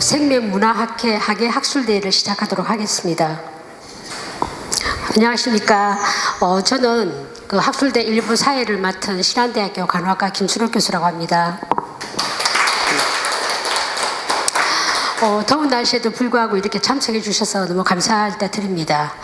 생명문화학회 학예 학술대회를 시작하도록 하겠습니다. 안녕하십니까. 저는 그 학술대 일부 사회를 맡은 신한대학교 간호학과 김순옥 교수라고 합니다. 더운 날씨에도 불구하고 이렇게 참석해 주셔서 너무 감사드립니다.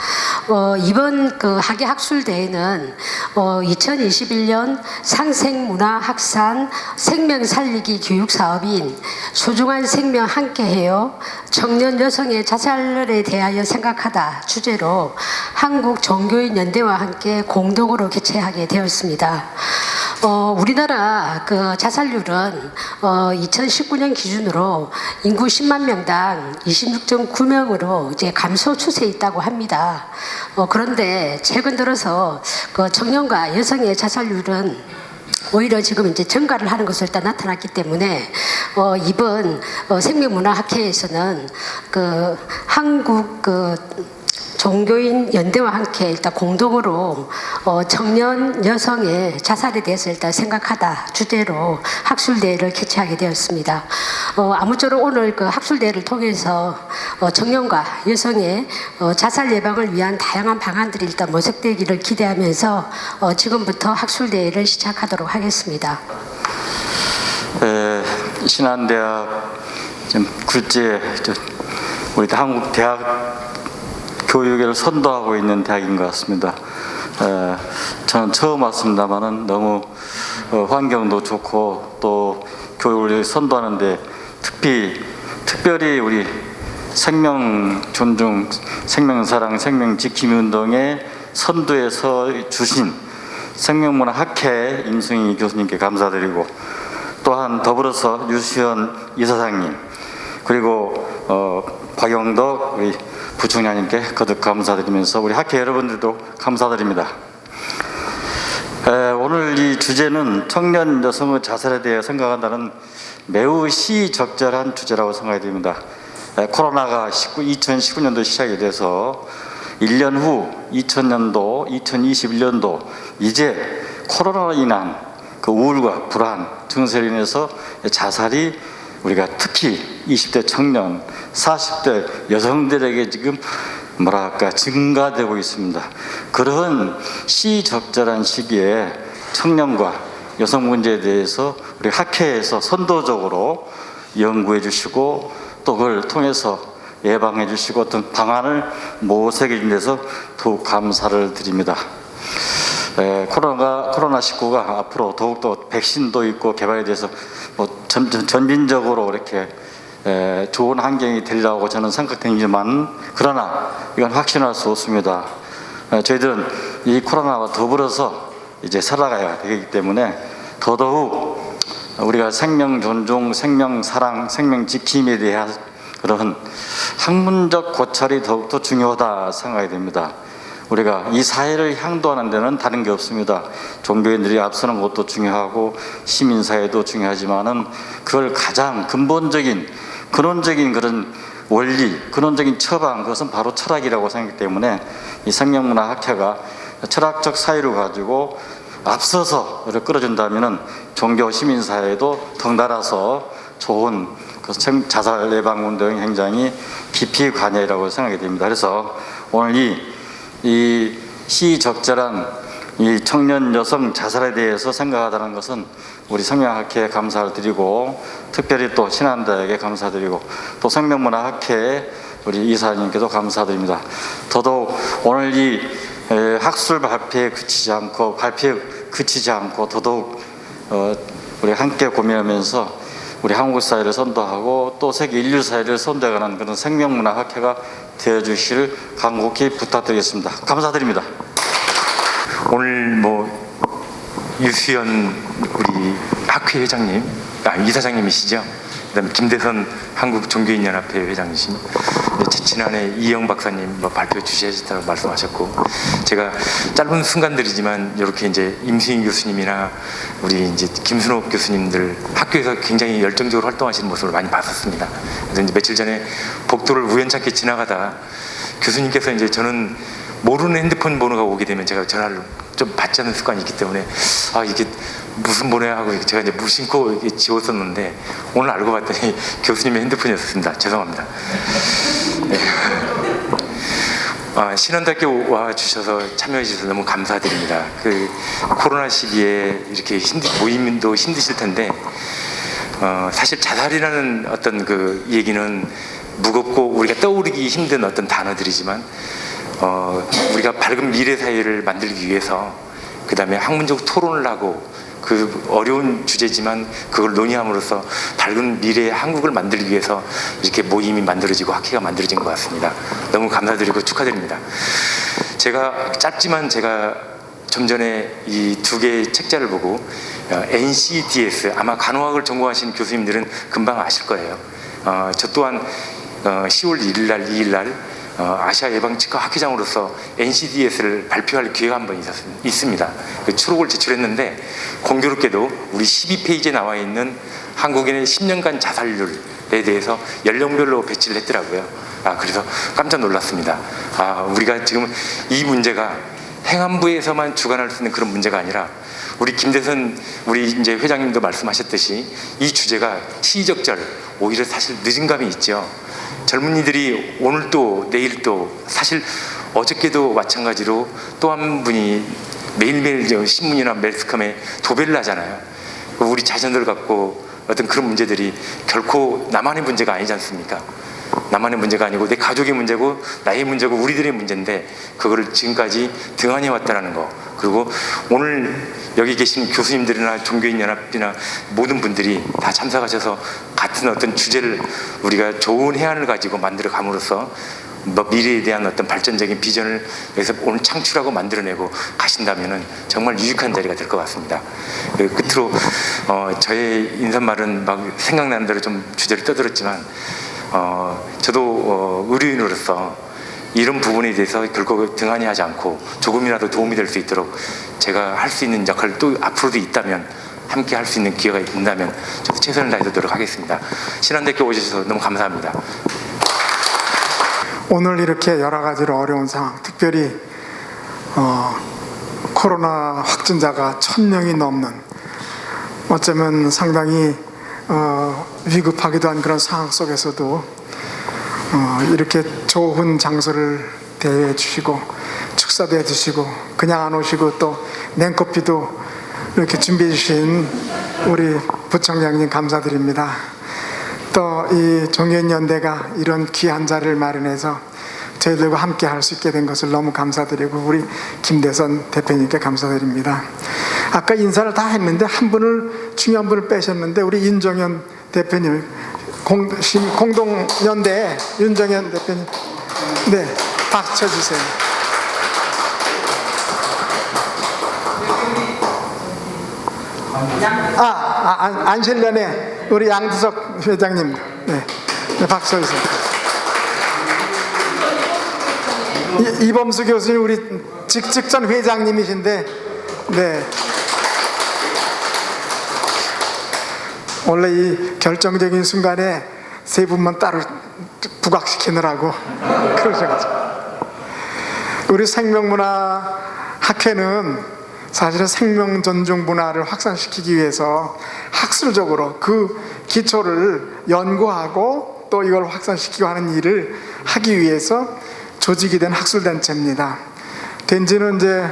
이번 그 학예 학술대회는 2021년 상생문화학산 생명 살리기 교육 사업인 소중한 생명 함께해요 청년 여성의 자살에 대하여 생각하다 주제로 한국 종교인 연대와 함께 공동으로 개최하게 되었습니다. 우리나라 그 자살률은 2019년 기준으로 인구 10만 명당 26.9명으로 이제 감소 추세에 있다고 합니다. 그런데 최근 들어서 그 청년과 여성의 자살률은 오히려 지금 이제 증가를 하는 것으로 일단 나타났기 때문에 이번 생명문화학회에서는 그 한국 그 종교인 연대와 함께 일단 공동으로 청년 여성의 자살에 대해서 일단 생각하다 주제로 학술대회를 개최하게 되었습니다. 아무쪼록 오늘 그 학술대회를 통해서 청년과 여성의 자살 예방을 위한 다양한 방안들이 일단 모색되기를 기대하면서 지금부터 학술대회를 시작하도록 하겠습니다. 신한대학 굴지에 우리 한국 대학 교육을 선도하고 있는 대학인 것 같습니다. 저는 처음 왔습니다만은 너무 환경도 좋고 또 교육을 선도하는데 특별히 우리 생명 존중, 생명 사랑, 생명 지킴 운동의 선두에서 주신 생명문화학회 임승희 교수님께 감사드리고 또한 더불어서 유수현 이사장님 그리고 박영덕 우리 부총장님께 거듭 감사드리면서 우리 학회 여러분들도 감사드립니다. 오늘 이 주제는 청년 여성의 자살에 대해 생각한다는 매우 시적절한 주제라고 생각이 됩니다. 코로나가 2019년도 시작이 돼서 1년 후 2000년도, 2021년도 이제 코로나로 인한 그 우울과 불안 증세로 인해서 자살이 우리가 특히 20대 청년, 40대 여성들에게 지금 뭐랄까 증가되고 있습니다. 그런 시적절한 시기에 청년과 여성 문제에 대해서 우리 학회에서 선도적으로 연구해 주시고 또 그걸 통해서 예방해 주시고 어떤 방안을 모색해 준 데서 더욱 감사를 드립니다. 코로나19가 앞으로 더욱더 백신도 있고 개발에 대해서 뭐 전진적으로 이렇게 좋은 환경이 되리라고 저는 생각되지만 그러나 이건 확신할 수 없습니다. 저희들은 이 코로나와 더불어서 이제 살아가야 되기 때문에 더더욱 우리가 생명 존중, 생명 사랑, 생명 지킴에 대한 그런 학문적 고찰이 더욱더 중요하다 생각이 됩니다. 우리가 이 사회를 향도하는 데는 다른 게 없습니다. 종교인들이 앞서는 것도 중요하고 시민사회도 중요하지만은 그걸 가장 근본적인 근원적인 그런 원리, 근원적인 처방 그것은 바로 철학이라고 생각하기 때문에 이 생명문화학회가 철학적 사유를 가지고 앞서서 끌어준다면은 종교 시민사회도 덩달아서 좋은 그 자살 예방 운동이 굉장히 깊이 관여라고 생각이 됩니다. 그래서 오늘 이 시적절한 이 청년 여성 자살에 대해서 생각하다는 것은 우리 생명학회에 감사를 드리고 특별히 또 신한대학에 감사드리고 또 생명문화학회 우리 이사님께도 감사드립니다. 더더욱 오늘 이 학술 발표에 그치지 않고 더더욱 우리 함께 고민하면서 우리 한국 사회를 선도하고 또 세계 인류 사회를 선도해가는 그런 생명문화학회가 되어주시를 간곡히 부탁드리겠습니다. 감사드립니다. 오늘 유수연 우리 학회 회장님, 이사장님이시죠? 그다음에 김대선 한국종교인연합회 회장이신 지난해 이영 박사님 발표 주시하셨다고 말씀하셨고 제가 짧은 순간들이지만 이렇게 이제 임승희 교수님이나 우리 이제 김순옥 교수님들 학교에서 굉장히 열정적으로 활동하시는 모습을 많이 봤었습니다. 그래서 이제 며칠 전에 복도를 우연찮게 지나가다 교수님께서 이제 저는 모르는 핸드폰 번호가 오게 되면 제가 전화를 좀 받지 않는 습관이 있기 때문에 이게 무슨 보내 하고 제가 이제 무심코 이렇게 지웠었는데 오늘 알고 봤더니 교수님의 핸드폰이었습니다. 죄송합니다. 네. 신한대학교 와 주셔서 참여해 주셔서 너무 감사드립니다. 그 코로나 시기에 이렇게 모임도 힘드실 텐데 사실 자살이라는 어떤 그 얘기는 무겁고 우리가 떠오르기 힘든 어떤 단어들이지만 우리가 밝은 미래 사회를 만들기 위해서 그 다음에 학문적 토론을 하고 그 어려운 주제지만 그걸 논의함으로써 밝은 미래의 한국을 만들기 위해서 이렇게 모임이 만들어지고 학회가 만들어진 것 같습니다. 너무 감사드리고 축하드립니다. 제가 짧지만 제가 좀 전에 이 두 개의 책자를 보고 NCDS 아마 간호학을 전공하신 교수님들은 금방 아실 거예요. 저 또한 10월 1일 날 2일 날 아시아 예방치과 학회장으로서 NCDS를 발표할 기회가 한 번 있습니다. 그 추록을 제출했는데 공교롭게도 우리 12페이지에 나와 있는 한국인의 10년간 자살률에 대해서 연령별로 배치를 했더라고요. 그래서 깜짝 놀랐습니다. 우리가 지금 이 문제가 행안부에서만 주관할 수 있는 그런 문제가 아니라 우리 김대선 우리 이제 회장님도 말씀하셨듯이 이 주제가 시의적절 오히려 사실 늦은 감이 있죠. 젊은이들이 오늘 또 내일 또 사실 어저께도 마찬가지로 또 한 분이 매일매일 신문이나 매스컴에 도배를 하잖아요. 우리 자녀들 갖고 어떤 그런 문제들이 결코 나만의 문제가 아니지 않습니까? 나만의 문제가 아니고 내 가족의 문제고 나의 문제고 우리들의 문제인데 그거를 지금까지 등한해 왔다는 거. 그리고 오늘 여기 계신 교수님들이나 종교인연합이나 모든 분들이 다 참석하셔서 같은 어떤 주제를 우리가 좋은 해안을 가지고 만들어 감으로써 미래에 대한 어떤 발전적인 비전을 여기서 오늘 창출하고 만들어내고 가신다면은 정말 유익한 자리가 될 것 같습니다. 끝으로 저의 인사말은 막 생각나는 대로 좀 주제를 떠들었지만 저도 의료인으로서 이런 부분에 대해서 결코 등한히 하지 않고 조금이라도 도움이 될 수 있도록 제가 할 수 있는 역할을 또 앞으로도 있다면 함께 할 수 있는 기회가 있다면 저도 최선을 다해서 노력하겠습니다. 신한대학교 오셔서 너무 감사합니다. 오늘 이렇게 여러 가지로 어려운 상황, 특별히 코로나 확진자가 1000명이 넘는 어쩌면 상당히 위급하기도 한 그런 상황 속에서도 이렇게 좋은 장소를 대해 주시고 축사도 해 주시고 그냥 안 오시고 또 냉커피도 이렇게 준비해 주신 우리 부총장님 감사드립니다. 또 이 종교인연대가 이런 귀한 자리를 마련해서 저희들과 함께 할 수 있게 된 것을 너무 감사드리고 우리 김대선 대표님께 감사드립니다. 아까 인사를 다 했는데 한 분을 중요한 분을 빼셨는데 우리 윤정현 대표님 공동연대 윤정현 대표님 네 박수 쳐주세요. 안실련의 우리 양두석 회장님 네 박수 주세요. 이범수 교수님 우리 직전 회장님이신데 네 원래 이 결정적인 순간에 세 분만 따로 부각시키느라고 그러셔가지고 우리 생명문화학회는 사실은 생명 존중 문화를 확산시키기 위해서 학술적으로 그 기초를 연구하고 또 이걸 확산시키고 하는 일을 하기 위해서 조직이 된 학술단체입니다. 된 지는 이제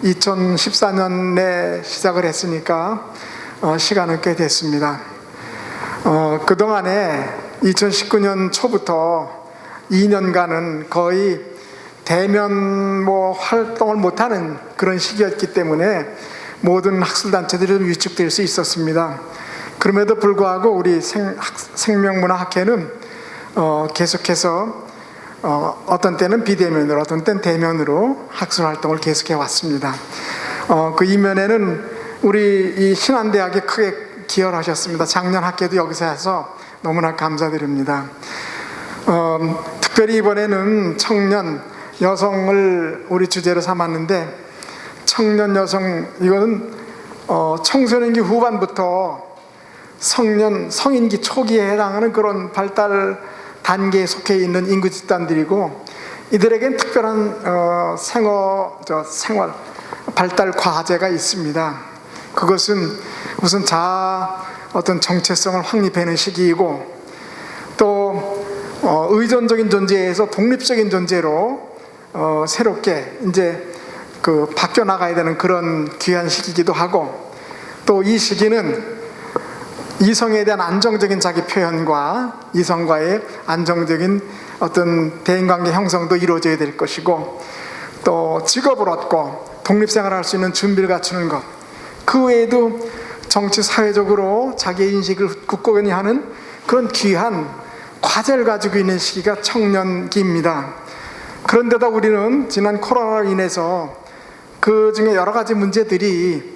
2014년에 시작을 했으니까 시간은 꽤 됐습니다. 그동안에 2019년 초부터 2년간은 거의 대면 활동을 못하는 그런 시기였기 때문에 모든 학술단체들이 좀 위축될 수 있었습니다. 그럼에도 불구하고 우리 생명문화학회는 계속해서 어떤 때는 비대면으로 어떤 때는 대면으로 학술활동을 계속해 왔습니다. 그 이면에는 우리 이 신한대학에 크게 기여를 하셨습니다. 작년 학회도 여기서 해서 너무나 감사드립니다. 특별히 이번에는 청년 여성을 우리 주제로 삼았는데 청년 여성 이거는 청소년기 후반부터 성인기 초기에 해당하는 그런 발달 단계에 속해 있는 인구 집단들이고 이들에겐 특별한 생활 발달 과제가 있습니다. 그것은 우선 자아 어떤 정체성을 확립하는 시기이고 또 의존적인 존재에서 독립적인 존재로 새롭게 이제 그 바뀌어 나가야 되는 그런 귀한 시기이기도 하고 또 이 시기는 이성에 대한 안정적인 자기 표현과 이성과의 안정적인 어떤 대인관계 형성도 이루어져야 될 것이고 또 직업을 얻고 독립생활을 할 수 있는 준비를 갖추는 것 그 외에도 정치 사회적으로 자기의 인식을 굳건히 하는 그런 귀한 과제를 가지고 있는 시기가 청년기입니다. 그런데도 우리는 지난 코로나로 인해서 그 중에 여러 가지 문제들이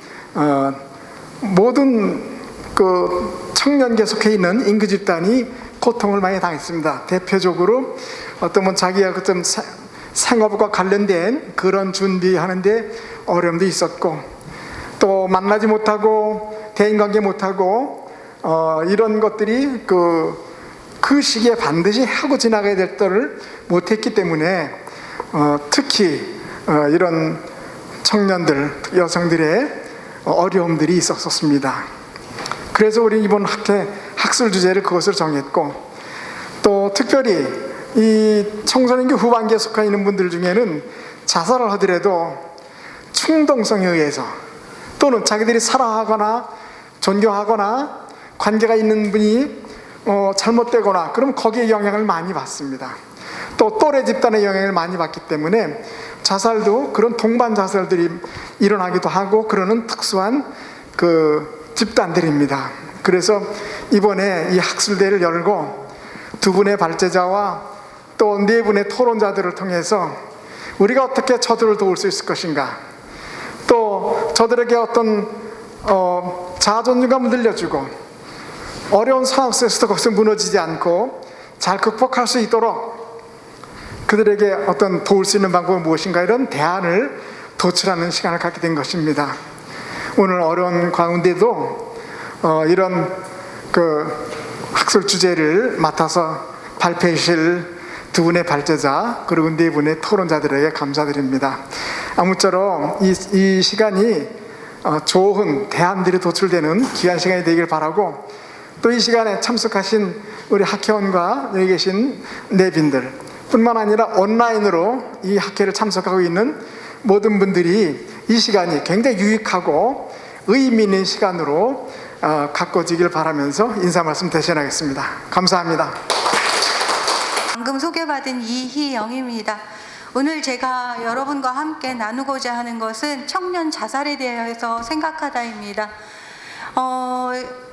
모든 그 청년기에 속해 있는 인구 집단이 고통을 많이 당했습니다. 대표적으로 어떤 자기가 좀 생업과 관련된 그런 준비하는데 어려움도 있었고 또 만나지 못하고 대인관계 못하고 이런 것들이 그 시기에 반드시 하고 지나가야 될 때를 못했기 때문에 특히 이런 청년들, 여성들의 어려움들이 있었습니다. 그래서 우리 이번 학술 주제를 그것을 정했고 또 특별히 이 청소년기 후반기에 속해 있는 분들 중에는 자살을 하더라도 충동성에 의해서 또는 자기들이 사랑하거나 존경하거나 관계가 있는 분이 잘못되거나 그러면 거기에 영향을 많이 받습니다. 또 또래 집단의 영향을 많이 받기 때문에 자살도 그런 동반 자살들이 일어나기도 하고 그러는 특수한 그 집단들입니다. 그래서 이번에 이 학술대회를 열고 두 분의 발제자와 또 네 분의 토론자들을 통해서 우리가 어떻게 저들을 도울 수 있을 것인가 또 저들에게 어떤 자아존중감을 늘려주고 어려운 상황 속에서도 거기서 무너지지 않고 잘 극복할 수 있도록 그들에게 어떤 도울 수 있는 방법은 무엇인가 이런 대안을 도출하는 시간을 갖게 된 것입니다. 오늘 어려운 가운데도 이런 그 학술 주제를 맡아서 발표해 주실 두 분의 발제자 그리고 네 분의 토론자들에게 감사드립니다. 아무쪼록 이 시간이 좋은 대안들이 도출되는 귀한 시간이 되길 바라고 또 이 시간에 참석하신 우리 학회원과 여기 계신 내빈들 뿐만 아니라 온라인으로 이 학회를 참석하고 있는 모든 분들이 이 시간이 굉장히 유익하고 의미 있는 시간으로 가꿔지길 바라면서 인사 말씀 대신하겠습니다. 감사합니다. 방금 소개받은 이희영입니다. 오늘 제가 여러분과 함께 나누고자 하는 것은 청년 자살에 대해서 생각하다입니다.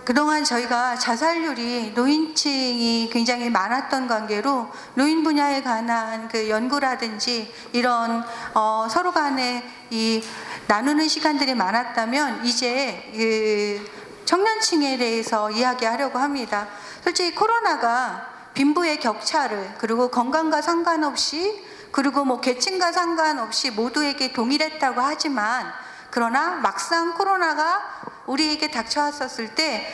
그동안 저희가 자살률이 노인층이 굉장히 많았던 관계로 노인 분야에 관한 그 연구라든지 이런 서로 간에 이 나누는 시간들이 많았다면 이제 그 청년층에 대해서 이야기하려고 합니다. 솔직히 코로나가 빈부의 격차를 그리고 건강과 상관없이 그리고 뭐 계층과 상관없이 모두에게 동일했다고 하지만 그러나 막상 코로나가 우리에게 닥쳐왔었을 때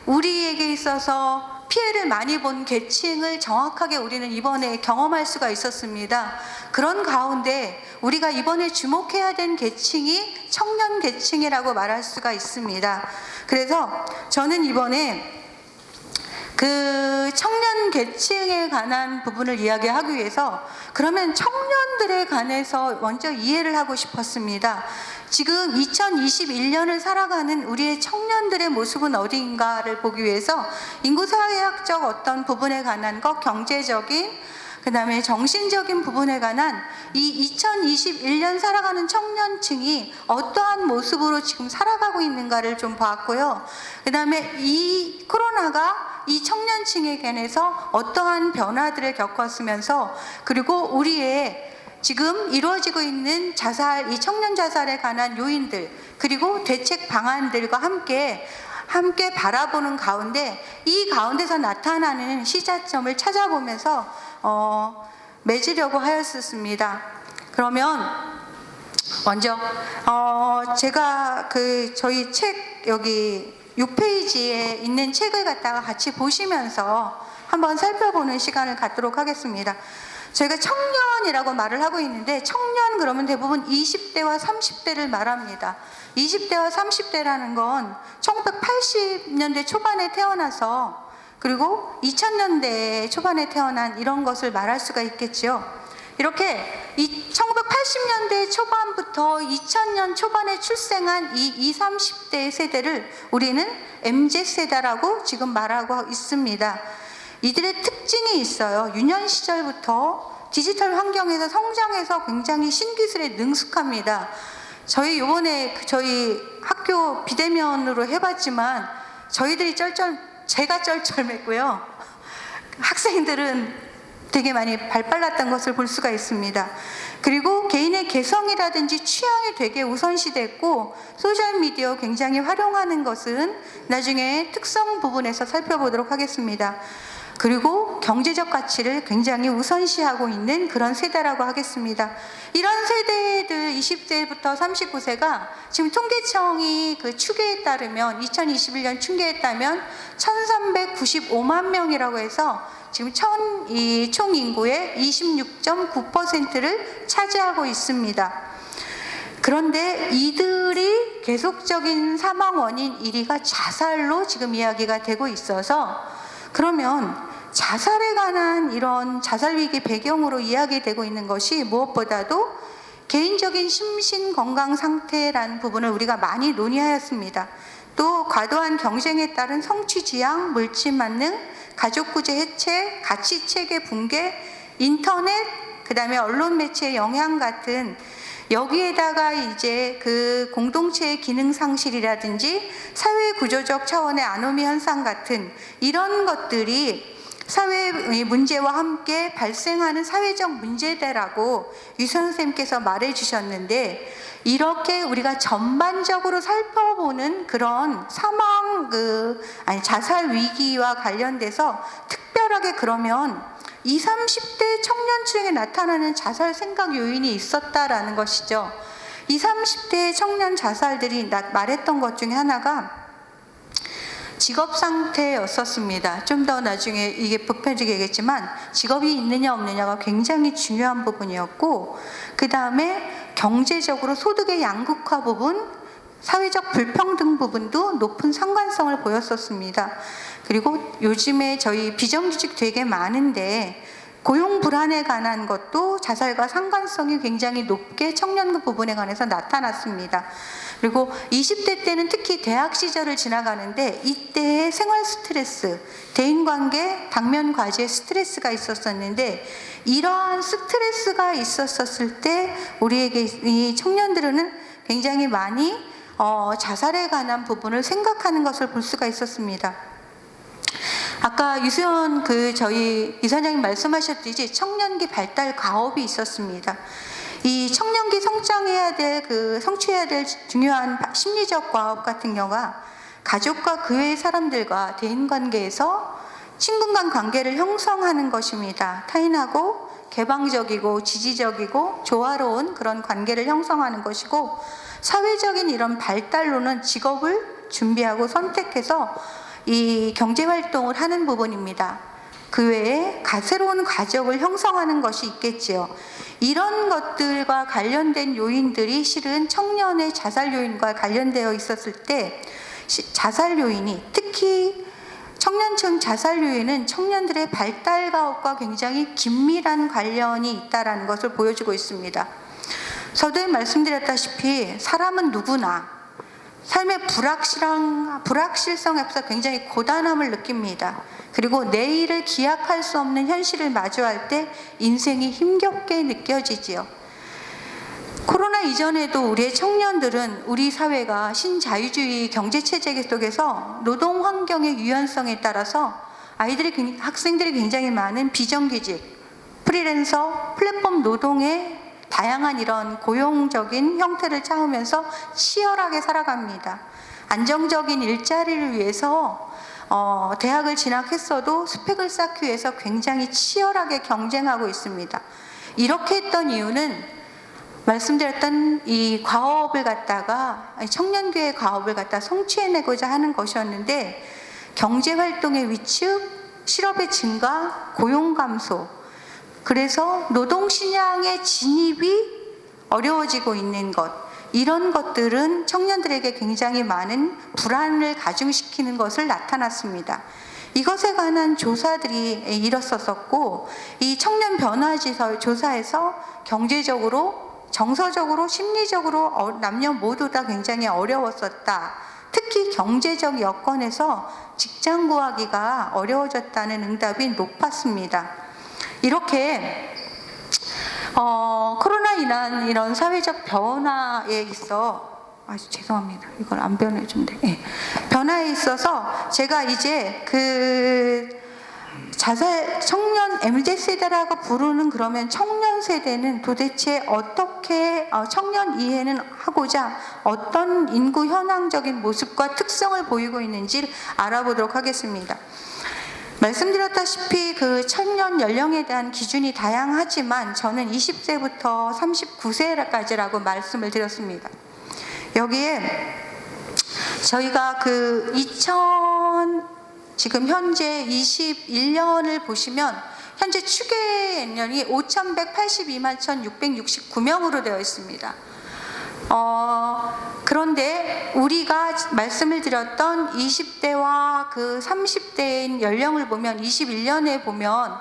우리에게 있어서 피해를 많이 본 계층을 정확하게 우리는 이번에 경험할 수가 있었습니다. 그런 가운데 우리가 이번에 주목해야 된 계층이 청년 계층이라고 말할 수가 있습니다. 그래서 저는 이번에 그 청년 계층에 관한 부분을 이야기하기 위해서 그러면 청년들에 관해서 먼저 이해를 하고 싶었습니다. 지금 2021년을 살아가는 우리의 청년들의 모습은 어디인가를 보기 위해서 인구사회학적 어떤 부분에 관한 것, 경제적인 그 다음에 정신적인 부분에 관한 이 2021년 살아가는 청년층이 어떠한 모습으로 지금 살아가고 있는가를 좀 봤고요. 그 다음에 이 코로나가 이 청년층에 관해서 어떠한 변화들을 겪었으면서 그리고 우리의 지금 이루어지고 있는 자살, 이 청년 자살에 관한 요인들 그리고 대책 방안들과 함께 바라보는 가운데 이 가운데서 나타나는 시작점을 찾아보면서 맺으려고 하였습니다. 그러면 먼저 제가 저희 책 여기 6페이지에 있는 책을 갖다가 같이 보시면서 한번 살펴보는 시간을 갖도록 하겠습니다. 저희가 청년이라고 말을 하고 있는데 청년 그러면 대부분 20대와 30대를 말합니다. 20대와 30대라는 건 1980년대 초반에 태어나서 그리고 2000년대 초반에 태어난 이런 것을 말할 수가 있겠죠. 이렇게 1980년대 초반부터 2000년 초반에 출생한 이 20, 30대 세대를 우리는 MZ세대라고 지금 말하고 있습니다. 이들의 특징이 있어요. 유년 시절부터 디지털 환경에서 성장해서 굉장히 신기술에 능숙합니다. 저희 요번에 저희 학교 비대면으로 해봤지만 저희들이 제가 쩔쩔맸고요. 학생들은 되게 많이 발빨랐던 것을 볼 수가 있습니다. 그리고 개인의 개성이라든지 취향이 되게 우선시됐고 소셜미디어 굉장히 활용하는 것은 나중에 특성 부분에서 살펴보도록 하겠습니다. 그리고 경제적 가치를 굉장히 우선시하고 있는 그런 세대라고 하겠습니다. 이런 세대들 20세부터 39세가 지금 통계청이 그 추계에 따르면 2021년 추계에 따르면 1395만 명이라고 해서 지금 이 총 인구의 26.9%를 차지하고 있습니다. 그런데 이들이 계속적인 사망 원인 1위가 자살로 지금 이야기가 되고 있어서 그러면 자살에 관한 이런 자살 위기 배경으로 이야기되고 있는 것이 무엇보다도 개인적인 심신 건강 상태라는 부분을 우리가 많이 논의하였습니다. 또 과도한 경쟁에 따른 성취 지향, 물질 만능, 가족 구제 해체, 가치 체계 붕괴, 인터넷, 그다음에 언론 매체의 영향 같은 여기에다가 이제 그 공동체의 기능 상실이라든지 사회 구조적 차원의 아노미 현상 같은 이런 것들이 사회의 문제와 함께 발생하는 사회적 문제대라고 유 선생님께서 말해 주셨는데 이렇게 우리가 전반적으로 살펴보는 그런 자살 위기와 관련돼서 특별하게 그러면 20, 30대 청년층에 나타나는 자살 생각 요인이 있었다라는 것이죠. 20, 30대 청년 자살들이 말했던 것 중에 하나가 직업 상태였었습니다. 좀 더 나중에 이게 보편적이겠지만 직업이 있느냐 없느냐가 굉장히 중요한 부분이었고 그 다음에 경제적으로 소득의 양극화 부분, 사회적 불평등 부분도 높은 상관성을 보였었습니다. 그리고 요즘에 저희 비정규직 되게 많은데 고용 불안에 관한 것도 자살과 상관성이 굉장히 높게 청년급 부분에 관해서 나타났습니다. 그리고 20대 때는 특히 대학 시절을 지나가는데 이때의 생활 스트레스, 대인관계, 당면 과제 스트레스가 있었었는데 이러한 스트레스가 있었을 때 우리에게 이 청년들은 굉장히 많이 자살에 관한 부분을 생각하는 것을 볼 수가 있었습니다. 아까 유수연 저희 이사장님 말씀하셨듯이 청년기 발달 과업이 있었습니다. 이 청년기 성취해야 될 중요한 심리적 과업 같은 경우가 가족과 그 외의 사람들과 대인관계에서 친분 간 관계를 형성하는 것입니다. 타인하고 개방적이고 지지적이고 조화로운 그런 관계를 형성하는 것이고 사회적인 이런 발달로는 직업을 준비하고 선택해서 이 경제활동을 하는 부분입니다. 그 외에 새로운 가족을 형성하는 것이 있겠지요. 이런 것들과 관련된 요인들이 실은 청년의 자살 요인과 관련되어 있었을 때 자살 요인이 특히 청년층 자살 요인은 청년들의 발달 가업과 굉장히 긴밀한 관련이 있다는 것을 보여주고 있습니다. 서두에 말씀드렸다시피 사람은 누구나 삶의 불확실성에서 굉장히 고단함을 느낍니다. 그리고 내일을 기약할 수 없는 현실을 마주할 때 인생이 힘겹게 느껴지지요. 코로나 이전에도 우리의 청년들은 우리 사회가 신자유주의 경제체제 속에서 노동 환경의 유연성에 따라서 학생들이 굉장히 많은 비정규직, 프리랜서, 플랫폼 노동의 다양한 이런 고용적인 형태를 찾으면서 치열하게 살아갑니다. 안정적인 일자리를 위해서 대학을 진학했어도 스펙을 쌓기 위해서 굉장히 치열하게 경쟁하고 있습니다. 이렇게 했던 이유는 말씀드렸던 이 과업을 갖다가 청년기의 과업을 갖다 성취해내고자 하는 것이었는데 경제활동의 위축, 실업의 증가, 고용 감소, 그래서 노동 시장의 진입이 어려워지고 있는 것, 이런 것들은 청년들에게 굉장히 많은 불안을 가중시키는 것을 나타났습니다. 이것에 관한 조사들이 일었었고, 이 청년 변화지수 조사에서 경제적으로, 정서적으로, 심리적으로 남녀 모두 다 굉장히 어려웠었다. 특히 경제적 여건에서 직장 구하기가 어려워졌다는 응답이 높았습니다. 이렇게 코로나 인한 이런 사회적 변화에 있어, 죄송합니다. 이걸 안 변해준대. 예. 변화에 있어서 제가 이제 청년 MZ세대라고 부르는, 그러면 청년 세대는 도대체 어떻게 청년 이해는 하고자 어떤 인구 현황적인 모습과 특성을 보이고 있는지 알아보도록 하겠습니다. 말씀드렸다시피 그 청년 연령에 대한 기준이 다양하지만 저는 20세부터 39세까지라고 말씀을 드렸습니다. 여기에 저희가 지금 현재 21년을 보시면 현재 추계 연령이 5,182만 1,669명으로 되어 있습니다. 그런데 우리가 말씀을 드렸던 20대와 그 30대인 연령을 보면 21년에 보면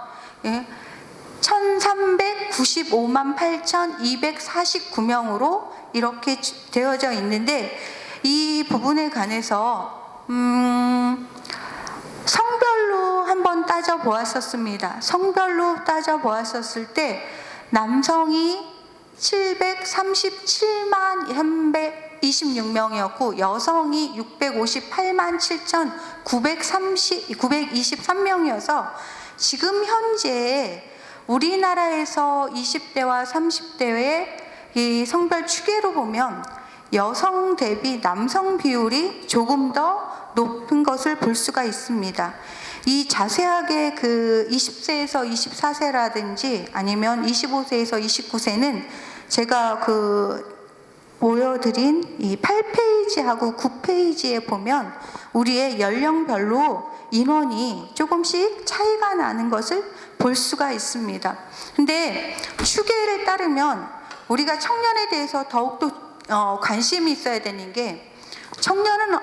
1,395만 8,249명으로 이렇게 되어져 있는데, 이 부분에 관해서 성별로 한번 따져보았었습니다. 성별로 따져보았었을 때 남성이 737만 326명이었고 여성이 658만 7,923명이어서 지금 현재 우리나라에서 20대와 30대의 이 성별 추계로 보면 여성 대비 남성 비율이 조금 더 높은 것을 볼 수가 있습니다. 이 자세하게 20세에서 24세라든지 아니면 25세에서 29세는 제가 보여드린 이 8페이지하고 9페이지에 보면 우리의 연령별로 인원이 조금씩 차이가 나는 것을 볼 수가 있습니다. 근데 추계를 따르면 우리가 청년에 대해서 더욱더 관심이 있어야 되는 게, 청년은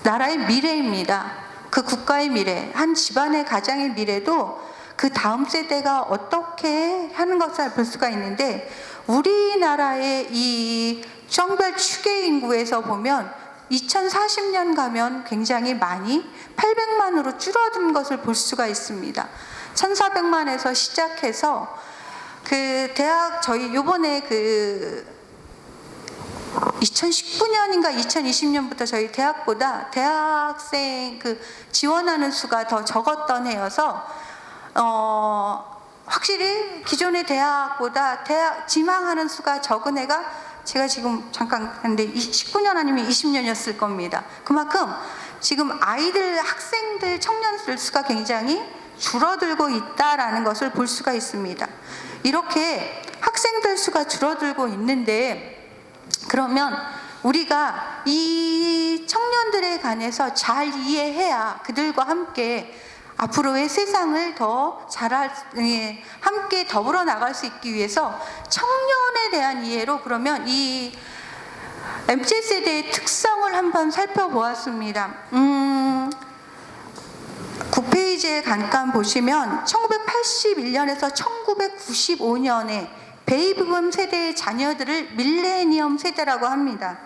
나라의 미래입니다. 그 국가의 미래, 한 집안의 가장의 미래도 그 다음 세대가 어떻게 하는 것을 볼 수가 있는데, 우리나라의 이 성별 추계 인구에서 보면 2040년 가면 굉장히 많이 800만으로 줄어든 것을 볼 수가 있습니다. 1400만에서 시작해서 저희 요번에 2019년인가 2020년부터 저희 대학보다 대학생 지원하는 수가 더 적었던 해여서 확실히 기존의 대학보다 지망하는 수가 적은 해가, 제가 지금 잠깐 근데 19년 아니면 20년이었을 겁니다. 그만큼 지금 학생들, 청년들 수가 굉장히 줄어들고 있다라는 것을 볼 수가 있습니다. 이렇게 학생들 수가 줄어들고 있는데, 그러면 우리가 이 청년들에 관해서 잘 이해해야 그들과 함께 앞으로의 세상을 더 함께 더불어 나갈 수 있기 위해서 청년에 대한 이해로, 그러면 이 MZ세대의 특성을 한번 살펴보았습니다. 9페이지에 잠깐 보시면 1981년에서 1995년에 베이비붐 세대의 자녀들을 밀레니엄 세대라고 합니다.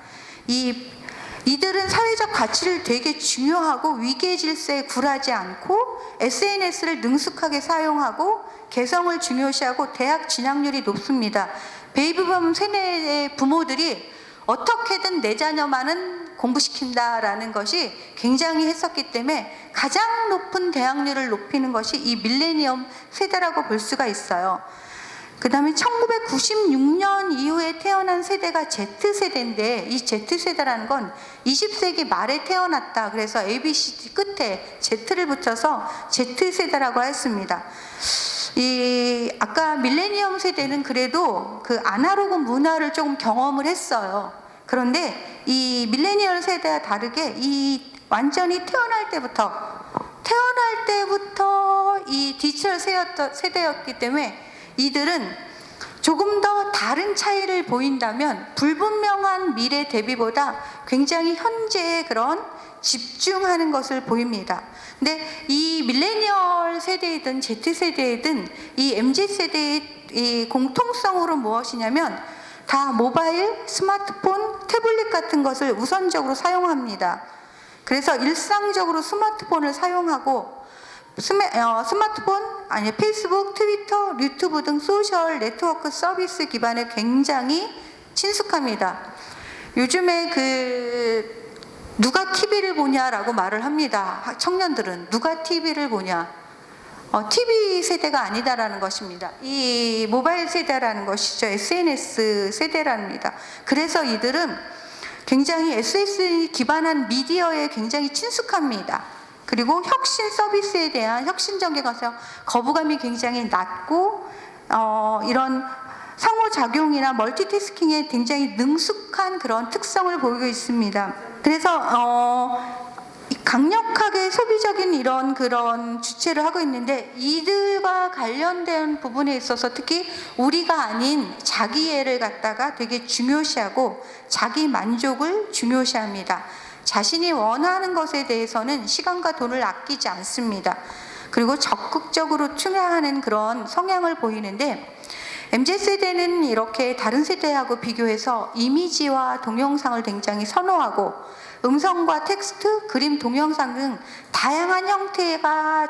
이들은 사회적 가치를 되게 중요하고 위계 질서에 굴하지 않고 SNS를 능숙하게 사용하고 개성을 중요시하고 대학 진학률이 높습니다. 베이비붐 세대의 부모들이 어떻게든 내 자녀만은 공부시킨다라는 것이 굉장히 했었기 때문에 가장 높은 대학률을 높이는 것이 이 밀레니엄 세대라고 볼 수가 있어요. 그 다음에 1996년 이후에 태어난 세대가 Z세대인데, 이 Z세대라는 건 20세기 말에 태어났다. 그래서 ABCD 끝에 Z를 붙여서 Z세대라고 했습니다. 아까 밀레니엄 세대는 그래도 그 아날로그 문화를 조금 경험을 했어요. 그런데 이 밀레니얼 세대와 다르게 완전히 태어날 태어날 때부터 이 디지털 세대였기 때문에 이들은 조금 더 다른 차이를 보인다면 불분명한 미래 대비보다 굉장히 현재의 그런 집중하는 것을 보입니다. 근데 이 밀레니얼 세대이든 Z세대이든 이 MZ세대의 이 공통성으로 무엇이냐면 다 모바일, 스마트폰, 태블릿 같은 것을 우선적으로 사용합니다. 그래서 일상적으로 스마트폰을 사용하고 스마트폰, 아니 페이스북, 트위터, 유튜브 등 소셜 네트워크 서비스 기반에 굉장히 친숙합니다. 요즘에 누가 TV를 보냐라고 말을 합니다. 청년들은 누가 TV를 보냐? TV 세대가 아니다라는 것입니다. 이 모바일 세대라는 것이죠. SNS 세대랍니다. 그래서 이들은 굉장히 SNS 기반한 미디어에 굉장히 친숙합니다. 그리고 혁신 서비스에 대한 혁신적인 것에 거부감이 굉장히 낮고 이런 상호작용이나 멀티태스킹에 굉장히 능숙한 그런 특성을 보이고 있습니다. 그래서 강력하게 소비적인 이런 그런 주체를 하고 있는데 이들과 관련된 부분에 있어서 특히 우리가 아닌 자기애를 갖다가 되게 중요시하고 자기 만족을 중요시합니다. 자신이 원하는 것에 대해서는 시간과 돈을 아끼지 않습니다. 그리고 적극적으로 투자하는 그런 성향을 보이는데 MZ세대는 이렇게 다른 세대하고 비교해서 이미지와 동영상을 굉장히 선호하고 음성과 텍스트, 그림, 동영상 등 다양한 형태가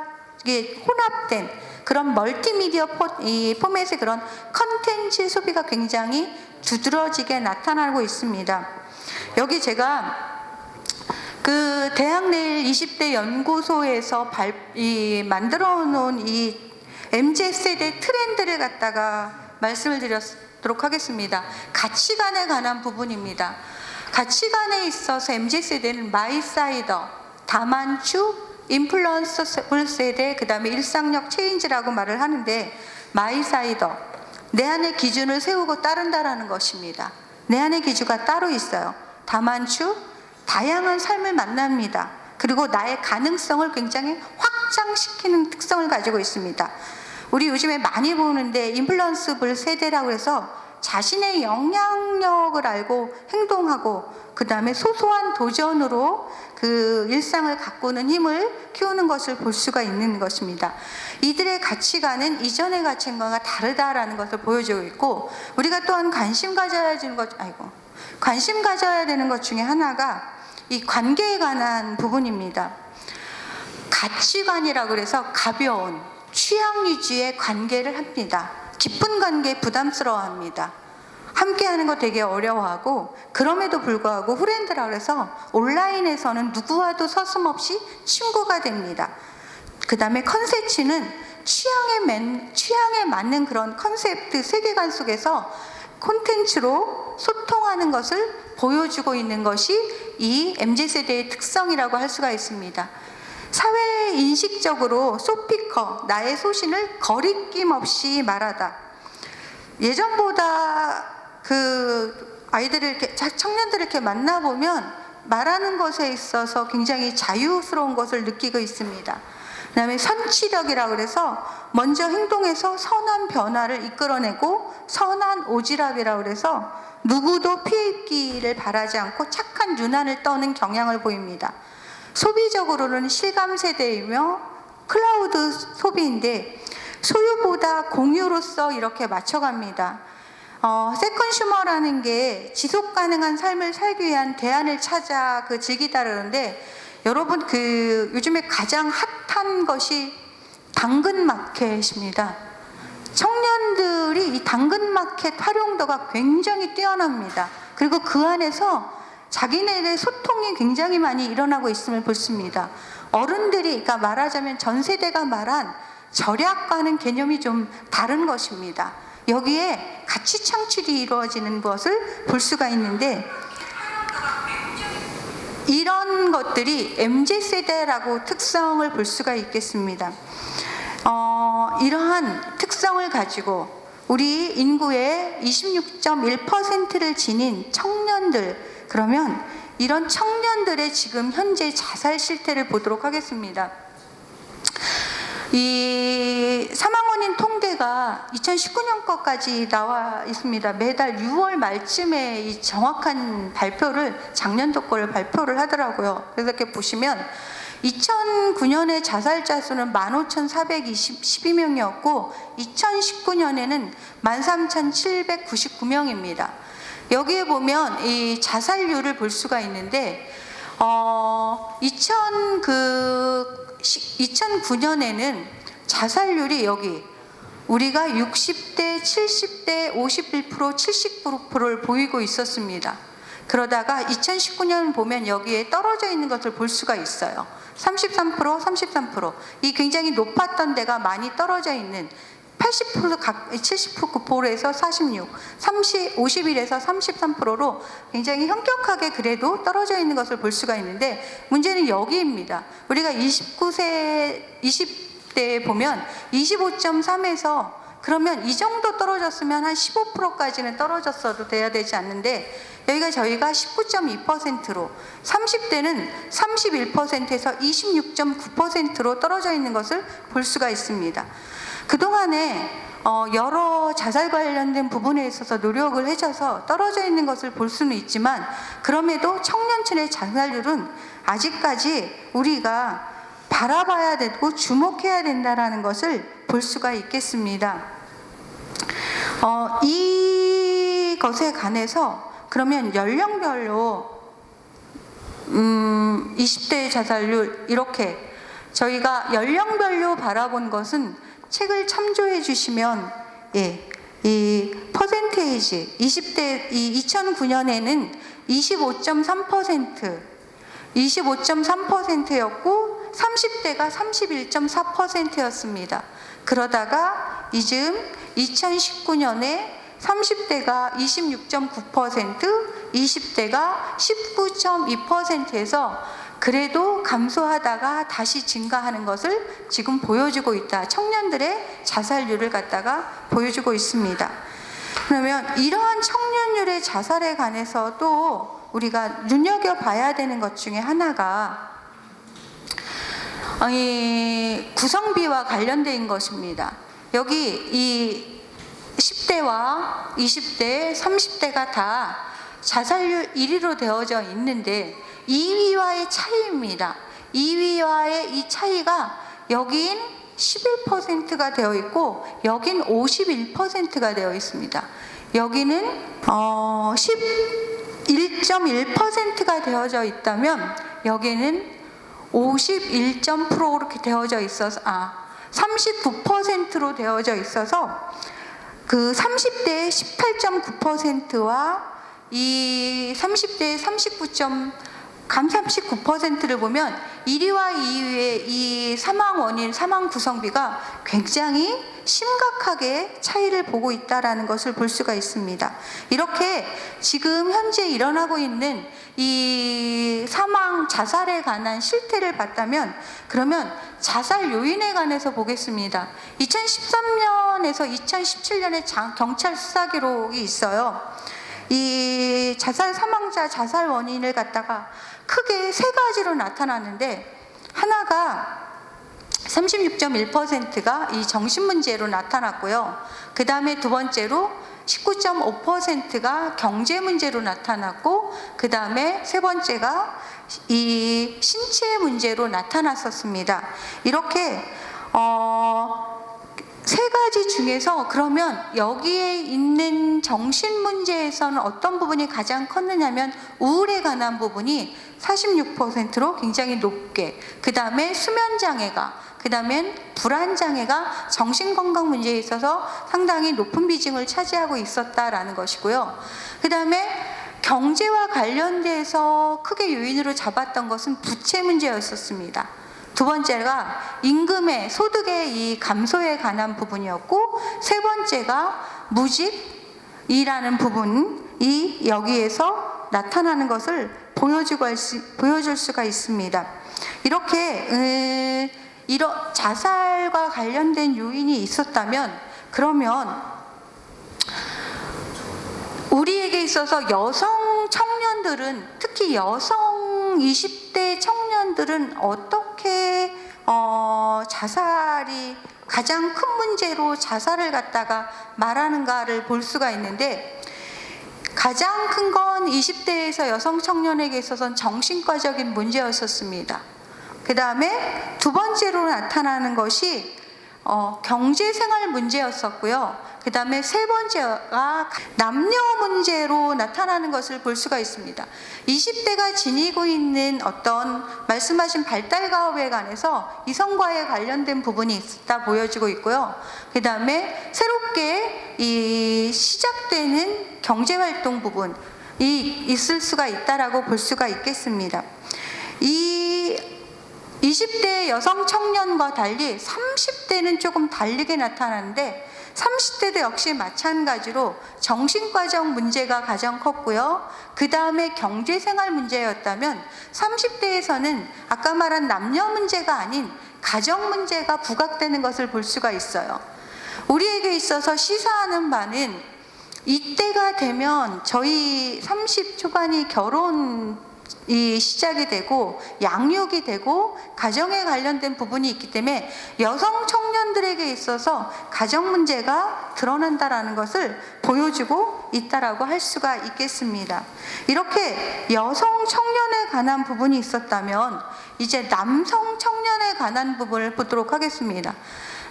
혼합된 그런 멀티미디어 포맷의 그런 컨텐츠 소비가 굉장히 두드러지게 나타나고 있습니다. 여기 제가 그 대학내일 20대 연구소에서 만들어 놓은 이 MZ세대 트렌드를 갖다가 말씀을 드리도록 하겠습니다. 가치관에 관한 부분입니다. 가치관에 있어서 MZ세대는 마이사이더, 다만추, 인플루언서블 세대, 그 다음에 일상력 체인지라고 말을 하는데 마이사이더, 내 안의 기준을 세우고 따른다라는 것입니다. 내 안의 기준가 따로 있어요. 다만추, 다양한 삶을 만납니다. 그리고 나의 가능성을 굉장히 확장시키는 특성을 가지고 있습니다. 우리 요즘에 많이 보는데 인플루언서블 세대라고 해서 자신의 영향력을 알고 행동하고 그 다음에 소소한 도전으로 그 일상을 가꾸는 힘을 키우는 것을 볼 수가 있는 것입니다. 이들의 가치관은 이전의 가치관과 다르다라는 것을 보여주고 있고 우리가 또한 관심 가져야 되는 것 중에 하나가 이 관계에 관한 부분입니다. 가치관이라고 해서 가벼운 취향 유지의 관계를 합니다. 깊은 관계에 부담스러워합니다. 함께하는 거 되게 어려워하고 그럼에도 불구하고 프렌드라고 해서 온라인에서는 누구와도 서슴없이 친구가 됩니다. 그 다음에 컨셉츠는 취향에 맞는 그런 컨셉트 세계관 속에서 콘텐츠로 소통하는 것을 보여주고 있는 것이 이 MZ세대의 특성이라고 할 수가 있습니다. 사회 인식적으로 소피커, 나의 소신을 거리낌 없이 말하다. 예전보다 그 아이들을 이렇게 청년들을 이렇게 만나보면 말하는 것에 있어서 굉장히 자유스러운 것을 느끼고 있습니다. 그다음에 선취력이라고 그래서 먼저 행동해서 선한 변화를 이끌어내고 선한 오지랖이라고 그래서 누구도 피해 입기를 바라지 않고 착한 유난을 떠는 경향을 보입니다. 소비적으로는 실감 세대이며 클라우드 소비인데 소유보다 공유로서 이렇게 맞춰갑니다. 세컨슈머라는 게 지속 가능한 삶을 살기 위한 대안을 찾아 즐기다라는데 여러분 요즘에 가장 핫한 것이 당근마켓입니다. 청년들이 이 당근마켓 활용도가 굉장히 뛰어납니다. 그리고 그 안에서 자기네들의 소통이 굉장히 많이 일어나고 있음을 보십니다. 어른들이, 그러니까 말하자면 전 세대가 말한 절약과는 개념이 좀 다른 것입니다. 여기에 가치 창출이 이루어지는 것을 볼 수가 있는데 이런 것들이 MZ세대라고 특성을 볼 수가 있겠습니다. 이러한 특성을 가지고 우리 인구의 26.1%를 지닌 청년들, 그러면 이런 청년들의 지금 현재 자살 실태를 보도록 하겠습니다. 이 사망 원인 통계가 2019년 것까지 나와 있습니다. 매달 6월 말쯤에 이 정확한 발표를, 작년도 거를 발표를 하더라고요. 그래서 이렇게 보시면 2009년에 자살자 수는 15,412명이었고 2019년에는 13,799명입니다. 여기에 보면 이 자살률을 볼 수가 있는데 2009년에는 자살률이 여기 우리가 60대, 70대, 51%, 79%를 보이고 있었습니다. 그러다가 2019년 보면 여기에 떨어져 있는 것을 볼 수가 있어요. 33%, 33%. 이 굉장히 높았던 데가 많이 떨어져 있는 80%, 79%에서 46, 51에서 33%로 굉장히 현격하게 그래도 떨어져 있는 것을 볼 수가 있는데 문제는 여기입니다. 우리가 20대에 보면 25.3에서 그러면 이 정도 떨어졌으면 한 15%까지는 떨어졌어도 돼야 되지 않는데 여기가 저희가 19.2%로 30대는 31%에서 26.9%로 떨어져 있는 것을 볼 수가 있습니다. 그동안에 여러 자살 관련된 부분에 있어서 노력을 해줘서 떨어져 있는 것을 볼 수는 있지만 그럼에도 청년층의 자살률은 아직까지 우리가 바라봐야 되고 주목해야 된다는 것을 볼 수가 있겠습니다. 이것에 관해서 그러면 연령별로 20대 자살률 이렇게 저희가 연령별로 바라본 것은 책을 참조해 주시면 이 퍼센테이지 20대 2009년에는 25.3%였고 30대가 31.4%였습니다. 그러다가 이즘 2019년에 30대가 26.9%, 20대가 19.2%에서 그래도 감소하다가 다시 증가하는 것을 지금 보여주고 있다. 청년들의 자살률을 갖다가 보여주고 있습니다. 그러면 이러한 청년율의 자살에 관해서 또 우리가 눈여겨봐야 되는 것 중에 하나가 이 구성비와 관련된 것입니다. 여기 이 10대와 20대, 30대가 다 자살률 1위로 되어져 있는데 2위와의 차이입니다. 2위와의 이 차이가 여긴 11%가 되어 있고 여긴 51%가 되어 있습니다. 여기는 11.1%가 되어져 있다면 여기는 51.% 이렇게 되어져 있어서 39%로 되어져 있어서 그 30대의 18.9%와 이 30대의 39%를 보면 1위와 2위의 이 사망 원인, 사망 구성비가 굉장히 심각하게 차이를 보고 있다는 것을 볼 수가 있습니다. 이렇게 지금 현재 일어나고 있는 이 사망, 자살에 관한 실태를 봤다면 그러면 자살 요인에 관해서 보겠습니다. 2013년에서 2017년에 경찰 수사 기록이 있어요. 이 자살 사망자, 자살 원인을 갖다가 크게 세 가지로 나타났는데 하나가 36.1%가 이 정신문제로 나타났고요. 그 다음에 두 번째로 19.5%가 경제 문제로 나타났고 그 다음에 세 번째가 이 신체 문제로 나타났었습니다. 이렇게 세 가지 중에서 그러면 여기에 있는 정신 문제에서는 어떤 부분이 가장 컸느냐면 우울에 관한 부분이 46%로 굉장히 높게, 그 다음에 수면장애가, 그 다음엔 불안장애가 정신건강 문제에 있어서 상당히 높은 비중을 차지하고 있었다라는 것이고요. 그 다음에 경제와 관련돼서 크게 요인으로 잡았던 것은 부채 문제였었습니다. 두 번째가 임금의 소득의 이 감소에 관한 부분이었고 세 번째가 무직이라는 부분이 여기에서 나타나는 것을 보여줄 수가 있습니다. 이렇게 자살과 관련된 요인이 있었다면 그러면 우리에게 있어서 여성 청년들은 특히 여성 20대 청년들은 어떻게 자살이 가장 큰 문제로 자살을 갖다가 말하는가를 볼 수가 있는데, 가장 큰 건 20대에서 여성 청년에게 있어서는 정신과적인 문제였었습니다. 그 다음에 두 번째로 나타나는 것이 경제생활 문제였었고요. 그 다음에 세 번째가 남녀 문제로 나타나는 것을 볼 수가 있습니다. 20대가 지니고 있는 어떤 말씀하신 발달 가업에 관해서 이성과에 관련된 부분이 있다 보여지고 있고요. 그 다음에 새롭게 이 시작되는 경제활동 부분이 있을 수가 있다라고 볼 수가 있겠습니다. 이 20대 여성 청년과 달리 30대는 조금 다르게 나타나는데, 30대도 역시 마찬가지로 정신과적 문제가 가장 컸고요. 그 다음에 경제생활 문제였다면 30대에서는 아까 말한 남녀 문제가 아닌 가정 문제가 부각되는 것을 볼 수가 있어요. 우리에게 있어서 시사하는 바는 이때가 되면 저희 30 초반이 결혼이 시작이 되고 양육이 되고 가정에 관련된 부분이 있기 때문에 여성 청년들에게 있어서 가정 문제가 드러난다라는 것을 보여주고 있다라고 할 수가 있겠습니다. 이렇게 여성 청년에 관한 부분이 있었다면 이제 남성 청년에 관한 부분을 보도록 하겠습니다.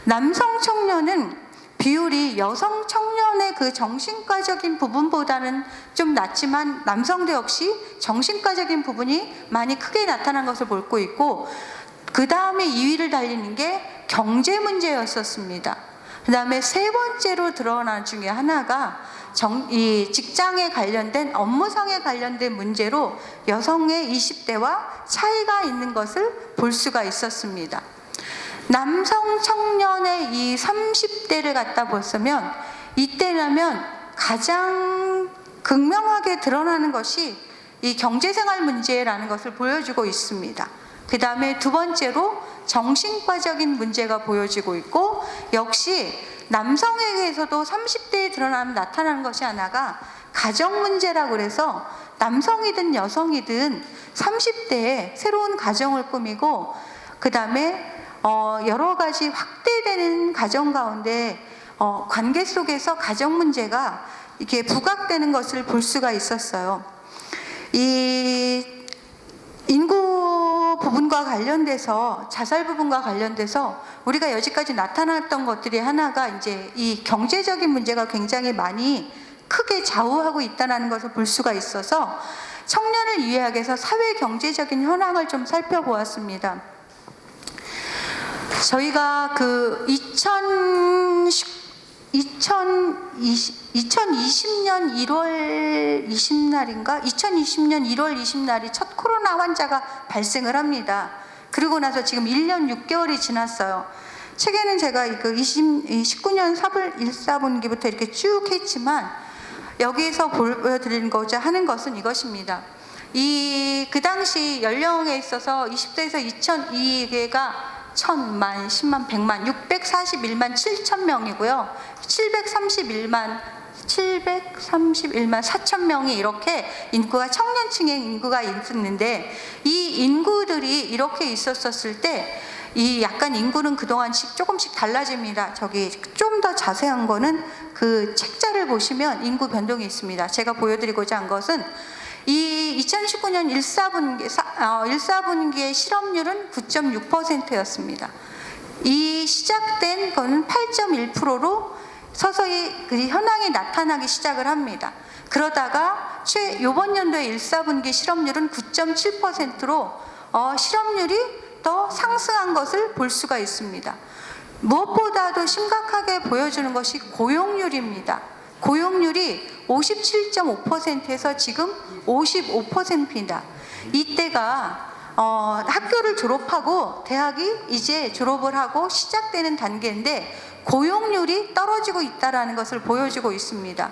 남성 청년은 비율이 여성 청년의 그 정신과적인 부분보다는 좀 낮지만 남성도 역시 정신과적인 부분이 많이 크게 나타난 것을 볼 수 있고, 그 다음에 2위를 달리는 게 경제 문제였었습니다. 그 다음에 세 번째로 드러난 중에 하나가 이 직장에 관련된 업무상에 관련된 문제로 여성의 20대와 차이가 있는 것을 볼 수가 있었습니다. 남성 청년의 이 30대를 갖다 보면 이때라면 가장 극명하게 드러나는 것이 이 경제생활 문제라는 것을 보여주고 있습니다. 그 다음에 두 번째로 정신과적인 문제가 보여지고 있고, 역시 남성에게서도 30대에 나타나는 것이 하나가 가정 문제라고 그래서 남성이든 여성이든 30대에 새로운 가정을 꾸미고, 그 다음에 여러 가지 확대되는 가정 가운데 관계 속에서 가정 문제가 이렇게 부각되는 것을 볼 수가 있었어요. 이 인구 부분과 관련돼서, 자살 부분과 관련돼서 우리가 여지까지 나타났던 것들이 하나가 이제 이 경제적인 문제가 굉장히 많이 크게 좌우하고 있다는 것을 볼 수가 있어서 청년을 이해하기 위해서 사회 경제적인 현황을 좀 살펴보았습니다. 저희가 그 2020년 1월 20날인가? 2020년 1월 20날이 첫 코로나 환자가 발생을 합니다. 그리고 나서 지금 1년 6개월이 지났어요. 책에는 제가 그 19년 4월 1사분기부터 이렇게 쭉 했지만, 여기서 보여드리고자 하는 것은 이것입니다. 그 당시 연령에 있어서 20대에서 2,000이게가 1000만, 10만, 100만, 641만 7천 명이고요. 731만 4천 명이 이렇게 인구가, 청년층의 인구가 있었는데, 이 인구들이 이렇게 있었을 때 이 약간 인구는 그동안 조금씩 달라집니다. 저기 좀 더 자세한 거는 그 책자를 보시면 인구 변동이 있습니다. 제가 보여드리고자 한 것은 이 2019년 1사분기의 실업률은 9.6%였습니다. 이 시작된 거는 8.1%로 서서히 그 현황이 나타나기 시작을 합니다. 그러다가 이번 연도의 1사분기 실업률은 9.7%로 실업률이 더 상승한 것을 볼 수가 있습니다. 무엇보다도 심각하게 보여주는 것이 고용률입니다. 고용률이 57.5%에서 지금 55%입니다. 이때가 학교를 졸업하고 대학이 이제 졸업을 하고 시작되는 단계인데 고용률이 떨어지고 있다는 것을 보여주고 있습니다.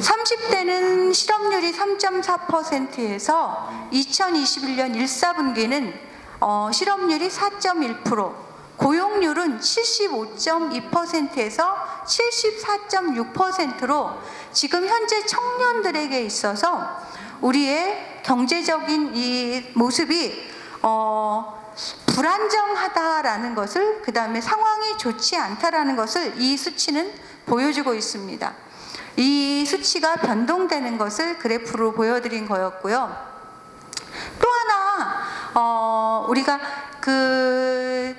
30대는 실업률이 3.4%에서 2021년 1사분기는 실업률이 4.1%, 고용률은 75.2%에서 74.6%로 지금 현재 청년들에게 있어서 우리의 경제적인 이 모습이 불안정하다라는 것을, 그 다음에 상황이 좋지 않다라는 것을 이 수치는 보여주고 있습니다. 이 수치가 변동되는 것을 그래프로 보여드린 거였고요. 또 하나 우리가 그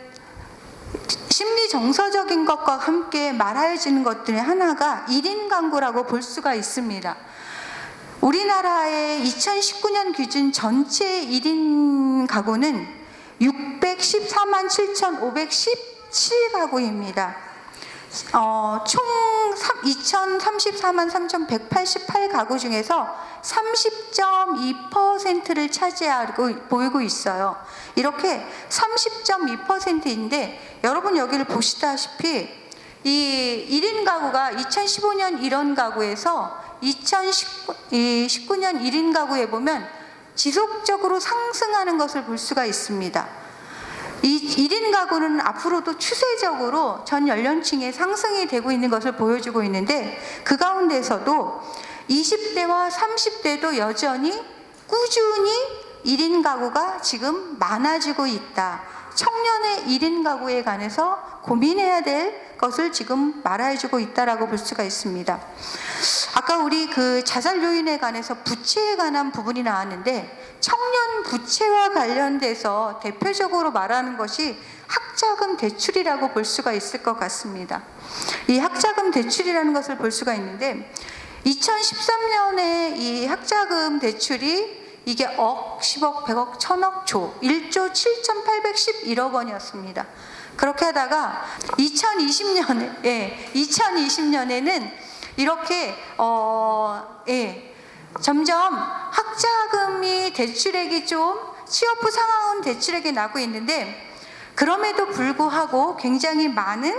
심리 정서적인 것과 함께 말해지는 것 중에 하나가 1인 가구라고 볼 수가 있습니다. 우리나라의 2019년 기준 전체 1인 가구는 614만 7,517가구입니다. 총 2,034만 3,188가구 중에서 30.2%를 차지하고 보이고 있어요. 이렇게 30.2%인데 여러분 여기를 보시다시피 이 1인 가구가 2015년 1인 가구에서 2019년 1인 가구에 보면 지속적으로 상승하는 것을 볼 수가 있습니다. 이 1인 가구는 앞으로도 추세적으로 전 연령층에 상승이 되고 있는 것을 보여주고 있는데, 그 가운데서도 20대와 30대도 여전히 꾸준히 1인 가구가 지금 많아지고 있다. 청년의 1인 가구에 관해서 고민해야 될 것을 지금 말해주고 있다라고 볼 수가 있습니다. 아까 우리 그 자살 요인에 관해서 부채에 관한 부분이 나왔는데, 청년 부채와 관련돼서 대표적으로 말하는 것이 학자금 대출이라고 볼 수가 있을 것 같습니다. 이 학자금 대출이라는 것을 볼 수가 있는데, 2013년에 이 학자금 대출이 이게 억, 10억, 100억, 1000억, 조, 1조 7,811억 원이었습니다. 그렇게 하다가 2020년에는 이렇게 점점 학자금이 대출액이 좀 취업 후 상환 대출액이 나고 있는데, 그럼에도 불구하고 굉장히 많은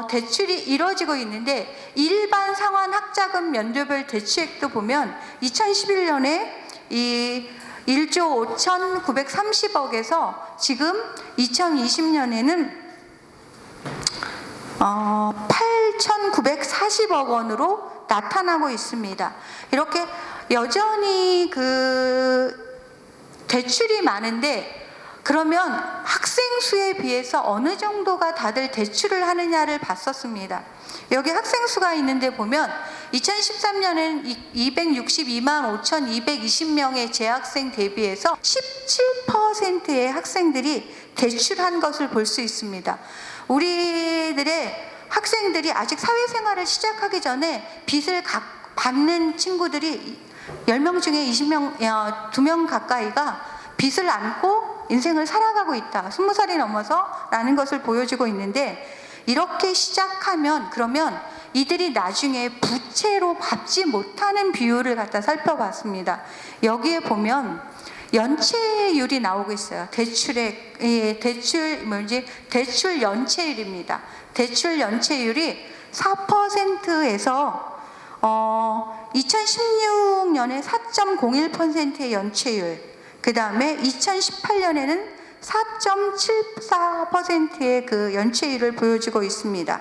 대출이 이루어지고 있는데, 일반 상환 학자금 연도별 대출액도 보면 2011년에 이 1조 5,930억에서 지금 2020년에는 8,940억 원으로 나타나고 있습니다. 이렇게 여전히 그 대출이 많은데, 그러면 학생 수에 비해서 어느 정도가 다들 대출을 하느냐를 봤었습니다. 여기 학생 수가 있는데 보면 2013년엔 262만 5,220명의 재학생 대비해서 17%의 학생들이 대출한 것을 볼 수 있습니다. 우리들의 학생들이 아직 사회생활을 시작하기 전에 빚을 받는 친구들이 10명 중에 2명 가까이가 빚을 안고 인생을 살아가고 있다. 20살이 넘어서 라는 것을 보여주고 있는데, 이렇게 시작하면 그러면 이들이 나중에 부채로 갚지 못하는 비율을 갖다 살펴봤습니다. 여기에 보면 연체율이 나오고 있어요. 대출 연체율입니다. 대출 연체율이 4%에서 2016년에 4.01%의 연체율, 그 다음에 2018년에는 4.74%의 그 연체율을 보여주고 있습니다.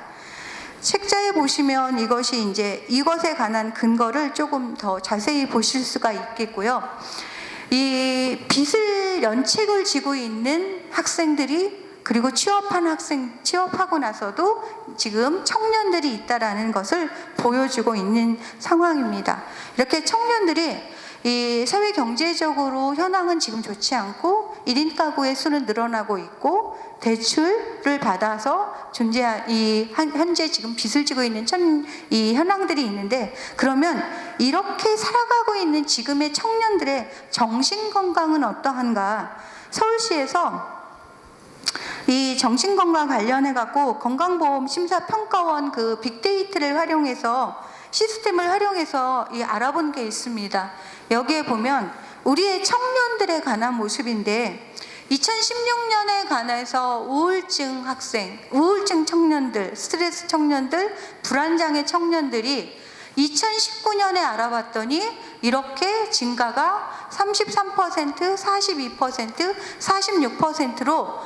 책자에 보시면 이것에 관한 근거를 조금 더 자세히 보실 수가 있겠고요. 이 빚을 연책을 지고 있는 학생들이, 그리고 취업하고 나서도 지금 청년들이 있다라는 것을 보여주고 있는 상황입니다. 이렇게 청년들이 이 사회 경제적으로 현황은 지금 좋지 않고 1인 가구의 수는 늘어나고 있고, 대출을 받아서 현재 지금 빚을 지고 있는 이 현황들이 있는데, 그러면 이렇게 살아가고 있는 지금의 청년들의 정신 건강은 어떠한가? 서울시에서 이 정신건강 관련해 갖고 건강보험심사평가원 그 빅데이터를 활용해서, 시스템을 활용해서 알아본 게 있습니다. 여기에 보면 우리의 청년들에 관한 모습인데, 2016년에 관해서 우울증 청년들, 스트레스 청년들, 불안장애 청년들이 2019년에 알아봤더니 이렇게 증가가 33%, 42%, 46%로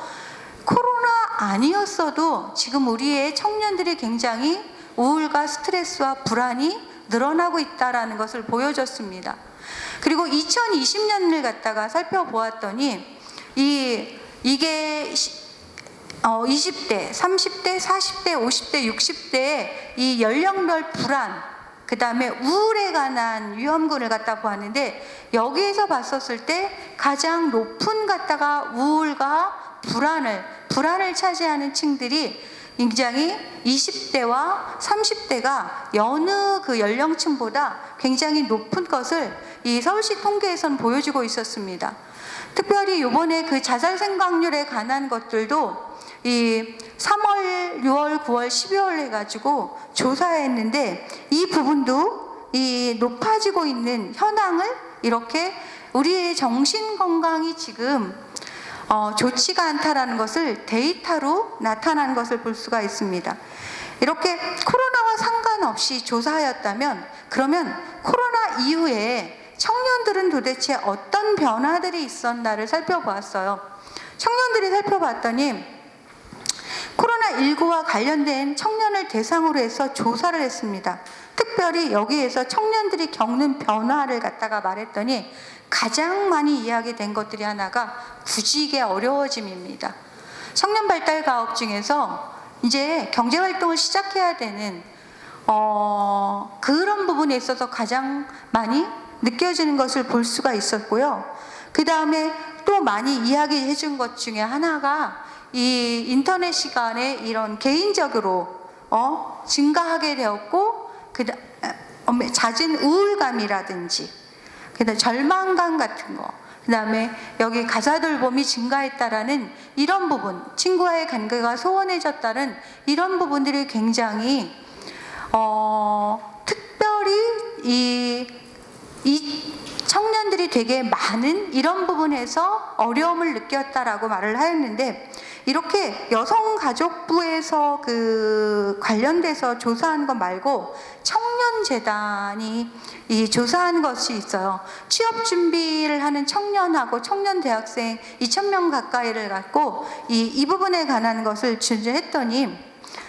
코로나 아니었어도 지금 우리의 청년들이 굉장히 우울과 스트레스와 불안이 늘어나고 있다는 것을 보여줬습니다. 그리고 2020년을 갖다가 살펴보았더니 이 이게 20대, 30대, 40대, 50대, 60대의 이 연령별 불안, 그 다음에 우울에 관한 위험군을 갖다 보았는데, 여기에서 봤었을 때 가장 높은 갖다가 우울과 불안을 차지하는 층들이 굉장히 20대와 30대가 여느 그 연령층보다 굉장히 높은 것을 이 서울시 통계에선 보여주고 있었습니다. 특별히 이번에 그 자살 생각률에 관한 것들도 이 3월, 6월, 9월, 12월 해가지고 조사했는데, 이 부분도 이 높아지고 있는 현황을 이렇게 우리의 정신 건강이 지금 좋지가 않다라는 것을 데이터로 나타난 것을 볼 수가 있습니다. 이렇게 코로나와 상관없이 조사하였다면, 그러면 코로나 이후에 청년들은 도대체 어떤 변화들이 있었나를 살펴보았어요. 청년들이 살펴봤더니 코로나19와 관련된 청년을 대상으로 해서 조사를 했습니다. 특별히 여기에서 청년들이 겪는 변화를 갖다가 말했더니 가장 많이 이야기된 것들이 하나가 구직의 어려워짐입니다. 청년 발달 가업 중에서 이제 경제활동을 시작해야 되는 그런 부분에 있어서 가장 많이 느껴지는 것을 볼 수가 있었고요. 그 다음에 또 많이 이야기해 준 것 중에 하나가 이 인터넷 시간에 이런 개인적으로 증가하게 되었고, 잦은 우울감이라든지, 그다음 절망감 같은 거, 그다음에 여기 가사 돌봄이 증가했다라는 이런 부분, 친구와의 관계가 소원해졌다는 이런 부분들이 굉장히 특별히 이 청년들이 되게 많은 이런 부분에서 어려움을 느꼈다라고 말을 하였는데, 이렇게 여성가족부에서 그 관련돼서 조사한 것 말고 청년재단이 이 조사한 것이 있어요. 취업 준비를 하는 청년하고 청년 대학생 2,000명 가까이를 갖고 이 부분에 관한 것을 준비했더니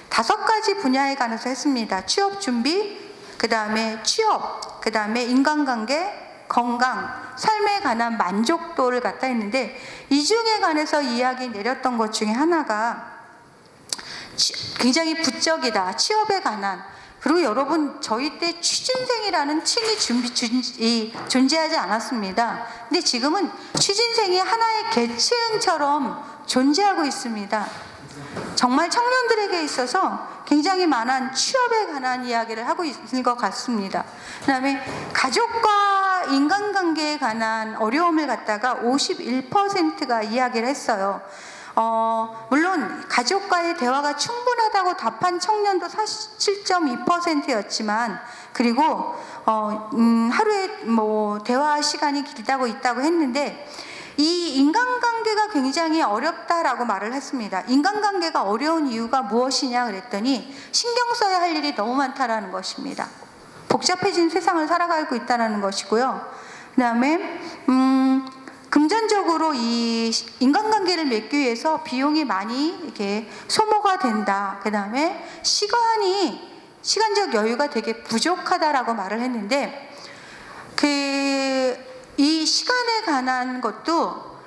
5가지 분야에 관해서 했습니다. 취업 준비, 그 다음에 취업, 그 다음에 인간관계, 건강, 삶에 관한 만족도를 갖다 했는데, 이 중에 관해서 이야기 내렸던 것 중에 하나가 굉장히 부적이다. 취업에 관한. 그리고 여러분, 저희 때 취준생이라는 층이 존재하지 않았습니다. 근데 지금은 취준생이 하나의 계층처럼 존재하고 있습니다. 정말 청년들에게 있어서 굉장히 많은 취업에 관한 이야기를 하고 있는 것 같습니다. 그 다음에 가족과 인간관계에 관한 어려움을 갖다가 51%가 이야기를 했어요. 물론 가족과의 대화가 충분하다고 답한 청년도 47.2%였지만, 그리고 하루에 뭐 대화 시간이 길다고 있다고 했는데, 이 인간관계가 굉장히 어렵다라고 말을 했습니다. 인간관계가 어려운 이유가 무엇이냐 그랬더니 신경 써야 할 일이 너무 많다라는 것입니다. 복잡해진 세상을 살아가고 있다는 것이고요. 그 다음에 금전적으로 이 인간관계를 맺기 위해서 비용이 많이 이렇게 소모가 된다. 그 다음에 시간적 여유가 되게 부족하다라고 말을 했는데, 이 시간에 관한 것도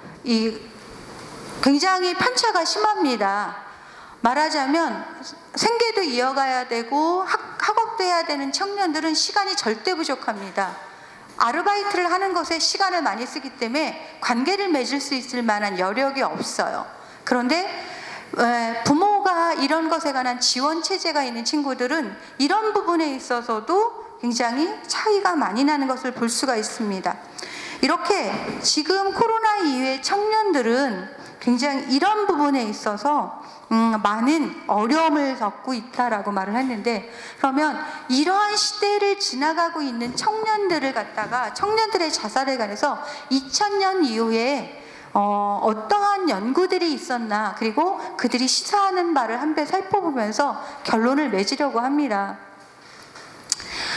굉장히 편차가 심합니다. 말하자면 생계도 이어가야 되고 학업도 해야 되는 청년들은 시간이 절대 부족합니다. 아르바이트를 하는 것에 시간을 많이 쓰기 때문에 관계를 맺을 수 있을 만한 여력이 없어요. 그런데 부모가 이런 것에 관한 지원 체제가 있는 친구들은 이런 부분에 있어서도 굉장히 차이가 많이 나는 것을 볼 수가 있습니다. 이렇게 지금 코로나 이후에 청년들은 굉장히 이런 부분에 있어서 많은 어려움을 겪고 있다라고 말을 했는데, 그러면 이러한 시대를 지나가고 있는 청년들을 갖다가 청년들의 자살에 관해서 2000년 이후에 어떠한 연구들이 있었나, 그리고 그들이 시사하는 바를 한 배 살펴보면서 결론을 맺으려고 합니다.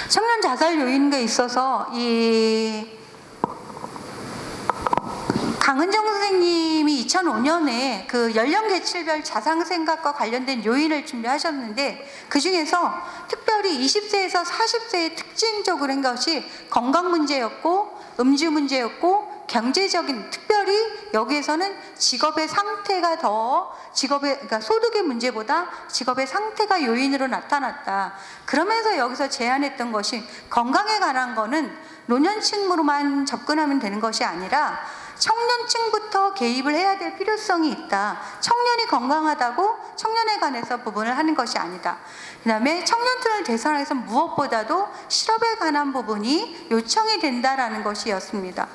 청년 자살 요인에 있어서 강은정 선생님이 2005년에 그 연령계층별 자상생각과 관련된 요인을 준비하셨는데, 그 중에서 특별히 20세에서 40세의 특징적으로 한 것이 건강 문제였고, 음주 문제였고, 경제적인, 특별히 여기에서는 직업의 상태가 그러니까 소득의 문제보다 직업의 상태가 요인으로 나타났다. 그러면서 여기서 제안했던 것이 건강에 관한 거는 노년층으로만 접근하면 되는 것이 아니라 청년층부터 개입을 해야 될 필요성이 있다. 청년이 건강하다고 청년에 관해서 부분을 하는 것이 아니다. 그 다음에 청년층을 대상해서 무엇보다도 실업에 관한 부분이 요청이 된다라는 것이었습니다.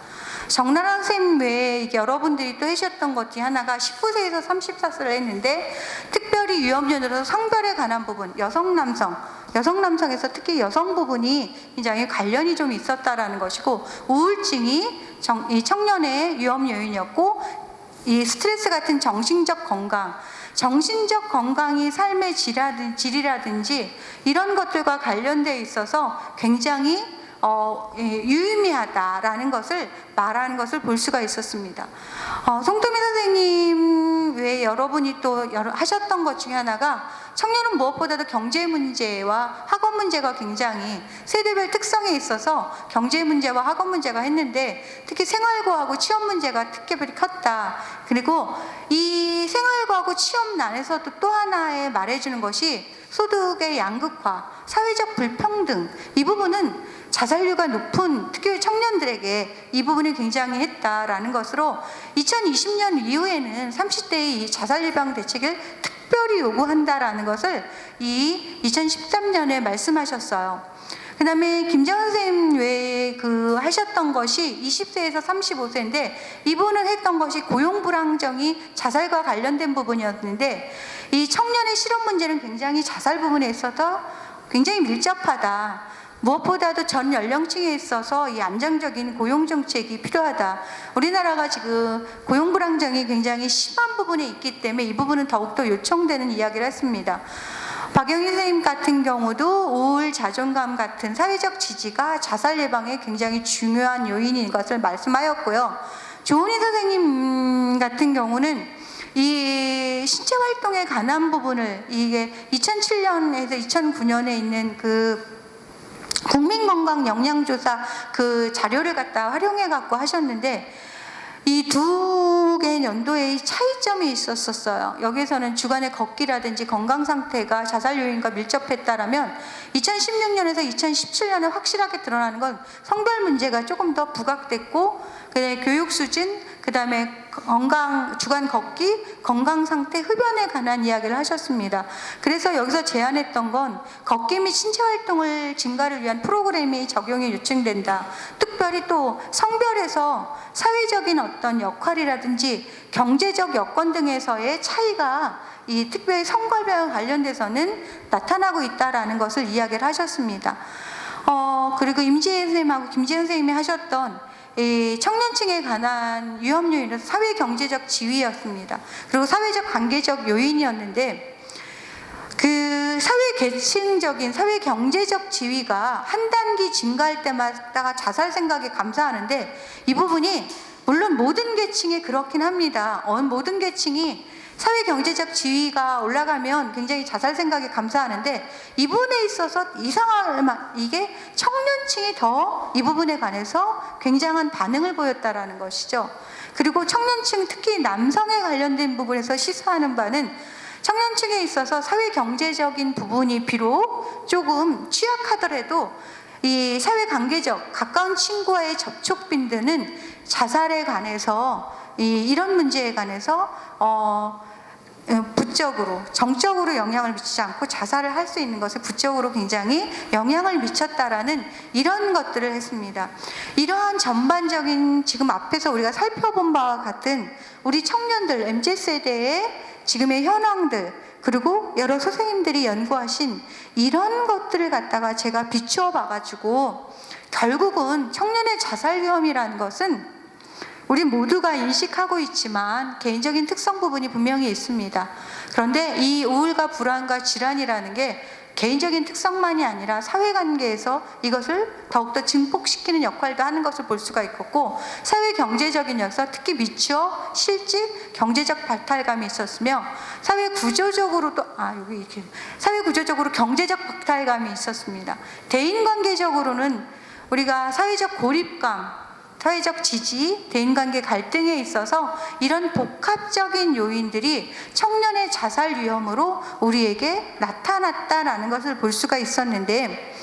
정나라 선생님 외에 여러분들이 또 하셨던 것 중에 하나가 19세에서 34세를 했는데 특별히 위험군으로 성별에 관한 부분, 여성 남성에서 특히 여성 부분이 굉장히 관련이 좀 있었다라는 것이고, 우울증이 이 청년의 위험 요인이었고, 이 스트레스 같은 정신적 건강이 삶의 질이라든지 이런 것들과 관련되어 있어서 굉장히 유의미하다라는 것을 말하는 것을 볼 수가 있었습니다. 송토미 선생님 외에 여러분이 또 하셨던 것 중에 하나가, 청년은 무엇보다도 경제 문제와 학업 문제가 굉장히 세대별 특성에 있어서 경제 문제와 학업 문제가 했는데, 특히 생활고하고 취업 문제가 특별히 컸다. 그리고 이 생활고하고 취업난에서도 또 하나의 말해주는 것이 소득의 양극화, 사회적 불평등, 이 부분은 자살률가 높은 특히 청년들에게 이 부분이 굉장히 했다라는 것으로 2020년 이후에는 30대의 이 자살 예방 대책을 특별히 요구한다라는 것을 이 2013년에 말씀하셨어요. 그 다음에 김재원 선생님 외에 하셨던 것이 20세에서 35세인데, 이분은 했던 것이 고용불안정이 자살과 관련된 부분이었는데, 이 청년의 실업 문제는 굉장히 자살 부분에 있어서 굉장히 밀접하다. 무엇보다도 전 연령층에 있어서 이 안정적인 고용정책이 필요하다. 우리나라가 지금 고용불안정이 굉장히 심한 부분에 있기 때문에 이 부분은 더욱더 요청되는 이야기를 했습니다. 박영희 선생님 같은 경우도 우울, 자존감 같은 사회적 지지가 자살 예방에 굉장히 중요한 요인인 것을 말씀하였고요. 조은희 선생님 같은 경우는 이 신체 활동에 관한 부분을, 이게 2007년에서 2009년에 있는 국민건강 영양조사 자료를 갖다 활용해 갖고 하셨는데, 이 두 개 연도의 차이점이 있었어요. 여기에서는 주간의 걷기라든지 건강 상태가 자살 요인과 밀접했다라면 2016년에서 2017년에 확실하게 드러나는 건 성별 문제가 조금 더 부각됐고, 그다음에 교육 수준, 그다음에 주간 걷기, 건강 상태, 흡연에 관한 이야기를 하셨습니다. 그래서 여기서 제안했던 건 걷기 및 신체 활동을 증가를 위한 프로그램이 적용이 요청된다. 특별히 또 성별에서 사회적인 어떤 역할이라든지 경제적 여건 등에서의 차이가 이 특별히 성별과 관련돼서는 나타나고 있다라는 것을 이야기를 하셨습니다. 그리고 임지혜 선생님하고 김지현 선생님이 하셨던 이 청년층에 관한 위험 요인은 사회 경제적 지위였습니다. 그리고 사회적 관계적 요인이었는데, 사회 계층적인 사회 경제적 지위가 한 단계 증가할 때마다 자살 생각이 감소하는데, 이 부분이 물론 모든 계층이 그렇긴 합니다. 모든 계층이 사회 경제적 지위가 올라가면 굉장히 자살 생각이 감소하는데, 이 부분에 있어서 이게 청년층이 더 이 부분에 관해서 굉장한 반응을 보였다라는 것이죠. 그리고 청년층, 특히 남성에 관련된 부분에서 시사하는 바는, 청년층에 있어서 사회 경제적인 부분이 비록 조금 취약하더라도 이 사회 관계적 가까운 친구와의 접촉 빈도는 자살에 관해서 이런 문제에 관해서 부적으로, 정적으로 영향을 미치지 않고 자살을 할 수 있는 것에 부적으로 굉장히 영향을 미쳤다라는 이런 것들을 했습니다. 이러한 전반적인 지금 앞에서 우리가 살펴본 바와 같은 우리 청년들, MZ세대의 지금의 현황들, 그리고 여러 선생님들이 연구하신 이런 것들을 갖다가 제가 비추어 봐가지고, 결국은 청년의 자살 위험이라는 것은 우리 모두가 인식하고 있지만 개인적인 특성 부분이 분명히 있습니다. 그런데 이 우울과 불안과 질환이라는 게 개인적인 특성만이 아니라 사회관계에서 이것을 더욱더 증폭시키는 역할도 하는 것을 볼 수가 있었고, 사회경제적인 역사, 특히 미처 실직, 경제적 박탈감이 있었으며, 사회구조적으로도 사회구조적으로 경제적 박탈감이 있었습니다. 대인관계적으로는 우리가 사회적 고립감, 사회적 지지, 대인관계 갈등에 있어서 이런 복합적인 요인들이 청년의 자살 위험으로 우리에게 나타났다라는 것을 볼 수가 있었는데,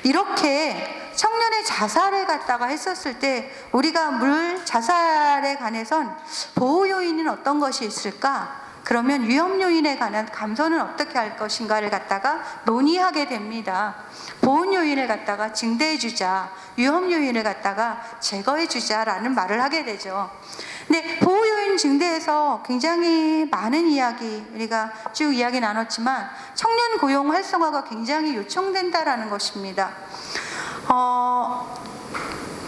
이렇게 청년의 자살을 갖다가 했었을 때 우리가 물 자살에 관해선 보호 요인은 어떤 것이 있을까? 그러면 위험 요인에 관한 감소는 어떻게 할 것인가를 갖다가 논의하게 됩니다. 보호 요인을 갖다가 증대해 주자, 위험 요인을 갖다가 제거해 주자라는 말을 하게 되죠. 근데 보호 요인 증대에서 굉장히 많은 이야기, 우리가 쭉 이야기 나눴지만 청년 고용 활성화가 굉장히 요청된다라는 것입니다.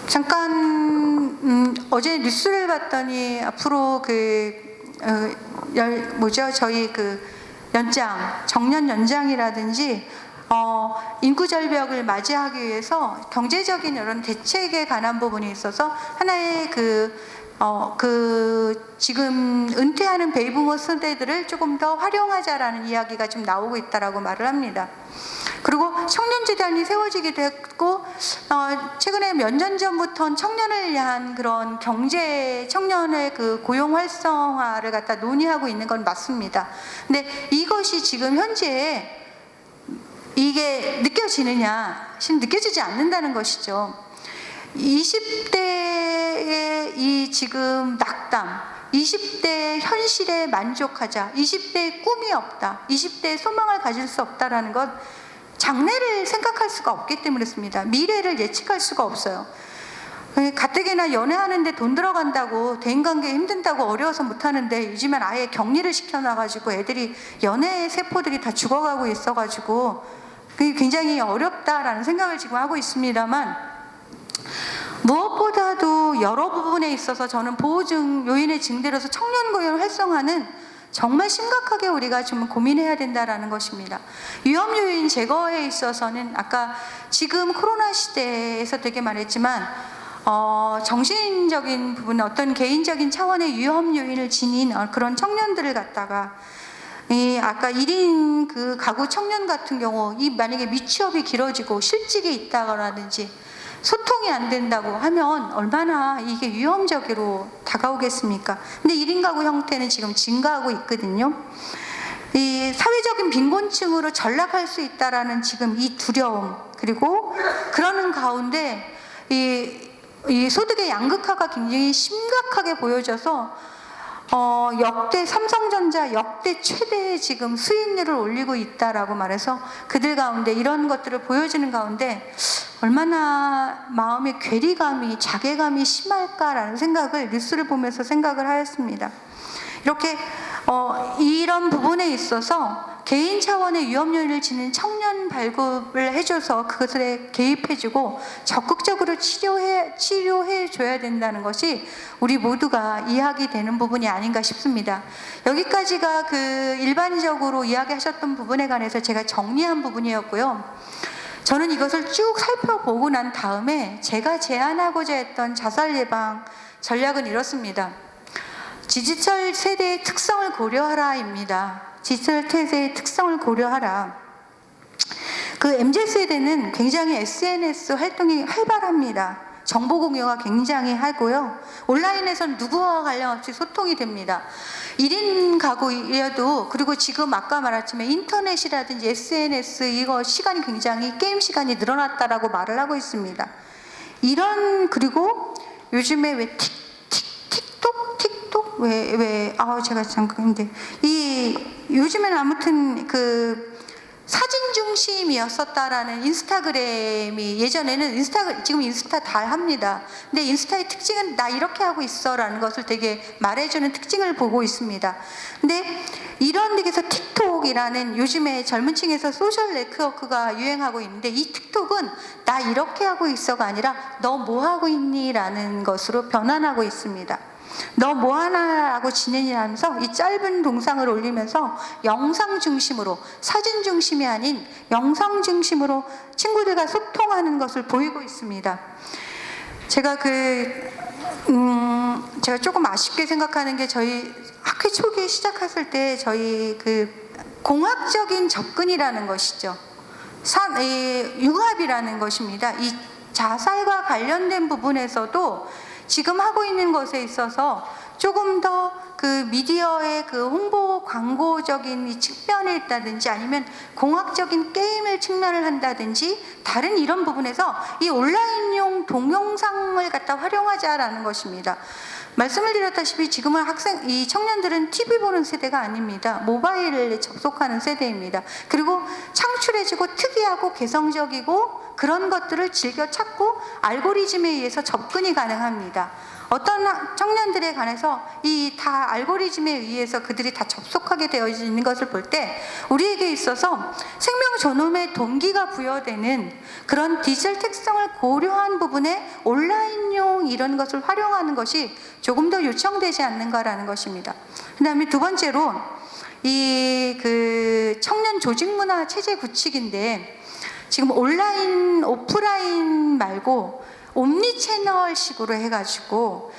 잠깐 어제 뉴스를 봤더니 앞으로 저희 정년 연장이라든지 인구 절벽을 맞이하기 위해서 경제적인 이런 대책에 관한 부분이 있어서 하나의 지금 은퇴하는 베이비부머 세대들을 조금 더 활용하자라는 이야기가 좀 나오고 있다라고 말을 합니다. 그리고 청년재단이 세워지기도 했고, 최근에 몇 년 전부터는 청년을 위한 그런 청년의 고용 활성화를 갖다 논의하고 있는 건 맞습니다. 근데 이것이 지금 현재 이게 느껴지느냐? 지금 느껴지지 않는다는 것이죠. 20대의 이 지금 낙담, 20대의 현실에 만족하자, 20대의 꿈이 없다, 20대의 소망을 가질 수 없다라는 것, 장래를 생각할 수가 없기 때문에 그렇습니다. 미래를 예측할 수가 없어요. 가뜩이나 연애하는데 돈 들어간다고, 대인관계 힘든다고 어려워서 못하는데 요즘엔 아예 격리를 시켜놔가지고 애들이 연애 세포들이 다 죽어가고 있어가지고 그게 굉장히 어렵다라는 생각을 지금 하고 있습니다만, 무엇보다도 여러 부분에 있어서 저는 보호증 요인의 증대로서 청년 고용 활성화는 정말 심각하게 우리가 좀 고민해야 된다라는 것입니다. 위험 요인 제거에 있어서는 아까 지금 코로나 시대에서 되게 말했지만 정신적인 부분, 어떤 개인적인 차원의 위험 요인을 지닌 그런 청년들을 갖다가 아까 1인 가구 청년 같은 경우 만약에 미취업이 길어지고 실직이 있다라든지 소통이 안 된다고 하면 얼마나 이게 위험적으로 다가오겠습니까? 근데 1인 가구 형태는 지금 증가하고 있거든요. 이 사회적인 빈곤층으로 전락할 수 있다라는 지금 이 두려움, 그리고 그러는 가운데 이 소득의 양극화가 굉장히 심각하게 보여져서 역대 삼성전자 역대 최대의 지금 수익률을 올리고 있다라고 말해서 그들 가운데 이런 것들을 보여주는 가운데 얼마나 마음의 괴리감이, 자괴감이 심할까라는 생각을 뉴스를 보면서 생각을 하였습니다. 이렇게 이런 부분에 있어서 개인 차원의 위험 요인을 지닌 청년 발굴을 해줘서 그것에 개입해주고 적극적으로 치료해줘야 된다는 것이 우리 모두가 이야기되는 부분이 아닌가 싶습니다. 여기까지가 일반적으로 이야기하셨던 부분에 관해서 제가 정리한 부분이었고요. 저는 이것을 쭉 살펴보고 난 다음에 제가 제안하고자 했던 자살 예방 전략은 이렇습니다. 디지털 세대의 특성을 고려하라입니다. 디지털 세대의 특성을 고려하라. MZ세대는 굉장히 SNS 활동이 활발합니다. 정보 공유가 굉장히 하고요. 온라인에서는 누구와 관련 없이 소통이 됩니다. 1인 가구여도, 그리고 지금 아까 말했지만 인터넷이라든지 SNS 이거 시간이 굉장히 게임 시간이 늘어났다라고 말을 하고 있습니다. 그리고 요즘에 왜 틱톡 제가 잠깐 근데 요즘에는 아무튼 사진 중심이었었다라는 인스타그램이, 예전에는 지금 인스타 다 합니다. 근데 인스타의 특징은 나 이렇게 하고 있어라는 것을 되게 말해주는 특징을 보고 있습니다. 근데 이런 데에서 틱톡이라는 요즘에 젊은 층에서 소셜 네트워크가 유행하고 있는데, 이 틱톡은 나 이렇게 하고 있어가 아니라 너 뭐 하고 있니? 라는 것으로 변환하고 있습니다. 너 뭐하나 하고 지내니 하면서 이 짧은 동상을 올리면서 영상 중심으로, 사진 중심이 아닌 영상 중심으로 친구들과 소통하는 것을 보이고 있습니다. 제가 조금 아쉽게 생각하는 게, 저희 학회 초기에 시작했을 때 저희 공학적인 접근이라는 것이죠. 융합이라는 것입니다. 이 자살과 관련된 부분에서도 지금 하고 있는 것에 있어서 조금 더 그 미디어의 그 홍보 광고적인 이 측면에 있다든지 아니면 공학적인 게임을 측면을 한다든지 다른 이런 부분에서 이 온라인용 동영상을 갖다 활용하자라는 것입니다. 말씀을 드렸다시피 지금은 이 청년들은 TV 보는 세대가 아닙니다. 모바일에 접속하는 세대입니다. 그리고 창출해지고 특이하고 개성적이고 그런 것들을 즐겨 찾고 알고리즘에 의해서 접근이 가능합니다. 어떤 청년들에 관해서 이 다 알고리즘에 의해서 그들이 다 접속하게 되어 있는 것을 볼 때 우리에게 있어서 생명 존엄의 동기가 부여되는 그런 디지털 특성을 고려한 부분에 온라인용 이런 것을 활용하는 것이 조금 더 요청되지 않는가라는 것입니다. 그 다음에 두 번째로 이 그 청년 조직 문화 체제 구축인데 지금 온라인, 오프라인 말고 옴니 채널식으로 해가지고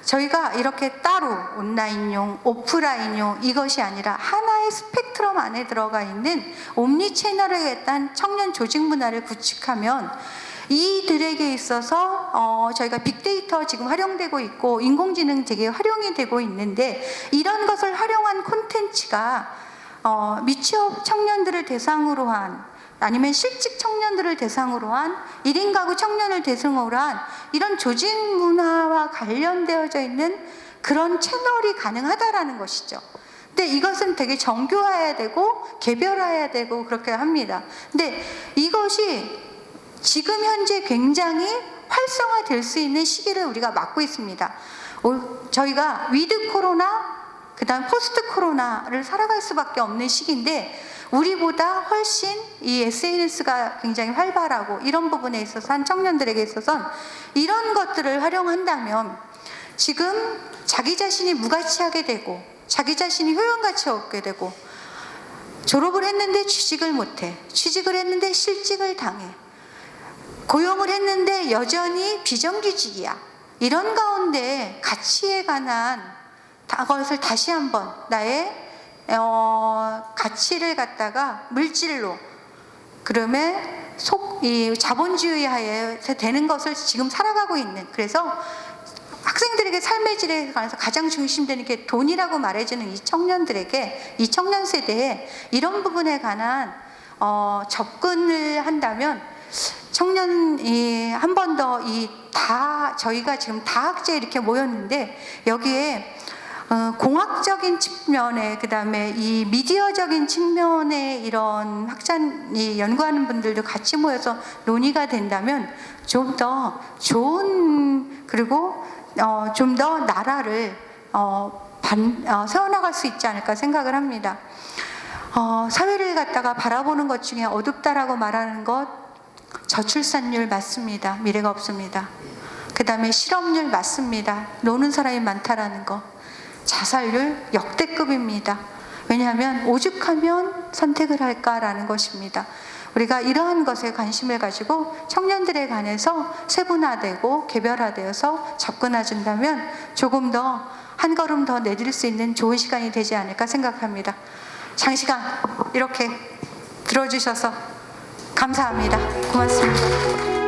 저희가 이렇게 따로 온라인용, 오프라인용 이것이 아니라 하나의 스펙트럼 안에 들어가 있는 옴니 채널에 대한 청년 조직 문화를 구축하면 이들에게 있어서 저희가 빅데이터 지금 활용되고 있고 인공지능 되게 활용이 되고 있는데 이런 것을 활용한 콘텐츠가 미취업 청년들을 대상으로 한 아니면 실직 청년들을 대상으로 한 1인 가구 청년을 대상으로 한 이런 조직 문화와 관련되어져 있는 그런 채널이 가능하다라는 것이죠. 근데 이것은 되게 정교해야 되고 개별화해야 되고 그렇게 합니다. 근데 이것이 지금 현재 굉장히 활성화될 수 있는 시기를 우리가 맞고 있습니다. 저희가 위드 코로나 그다음 포스트 코로나를 살아갈 수밖에 없는 시기인데 우리보다 훨씬 이 SNS가 굉장히 활발하고 이런 부분에 있어서 한 청년들에게 있어서는 이런 것들을 활용한다면 지금 자기 자신이 무가치하게 되고 자기 자신이 효용가치 없게 되고 졸업을 했는데 취직을 못해 취직을 했는데 실직을 당해 고용을 했는데 여전히 비정규직이야 이런 가운데 가치에 관한 것을 다시 한번 나의 가치를 갖다가 물질로 그러면 이 자본주의 하에서 되는 것을 지금 살아가고 있는 그래서 학생들에게 삶의 질에 관해서 가장 중심되는 게 돈이라고 말해주는 이 청년들에게 이 청년 세대에 이런 부분에 관한 접근을 한다면 청년이 한 번 더 저희가 지금 다학제 이렇게 모였는데 여기에 공학적인 측면에 그다음에 이 미디어적인 측면에 이런 연구하는 분들도 같이 모여서 논의가 된다면 좀 더 좋은 그리고 좀 더 나라를 세워나갈 수 있지 않을까 생각을 합니다. 사회를 갖다가 바라보는 것 중에 어둡다라고 말하는 것 저출산율 맞습니다. 미래가 없습니다. 그 다음에 실업률 맞습니다. 노는 사람이 많다라는 거 자살률 역대급입니다. 왜냐하면 오죽하면 선택을 할까라는 것입니다. 우리가 이러한 것에 관심을 가지고 청년들에 관해서 세분화되고 개별화되어서 접근해준다면 조금 더 한 걸음 더 내딜 수 있는 좋은 시간이 되지 않을까 생각합니다. 장시간 이렇게 들어주셔서 감사합니다. 고맙습니다.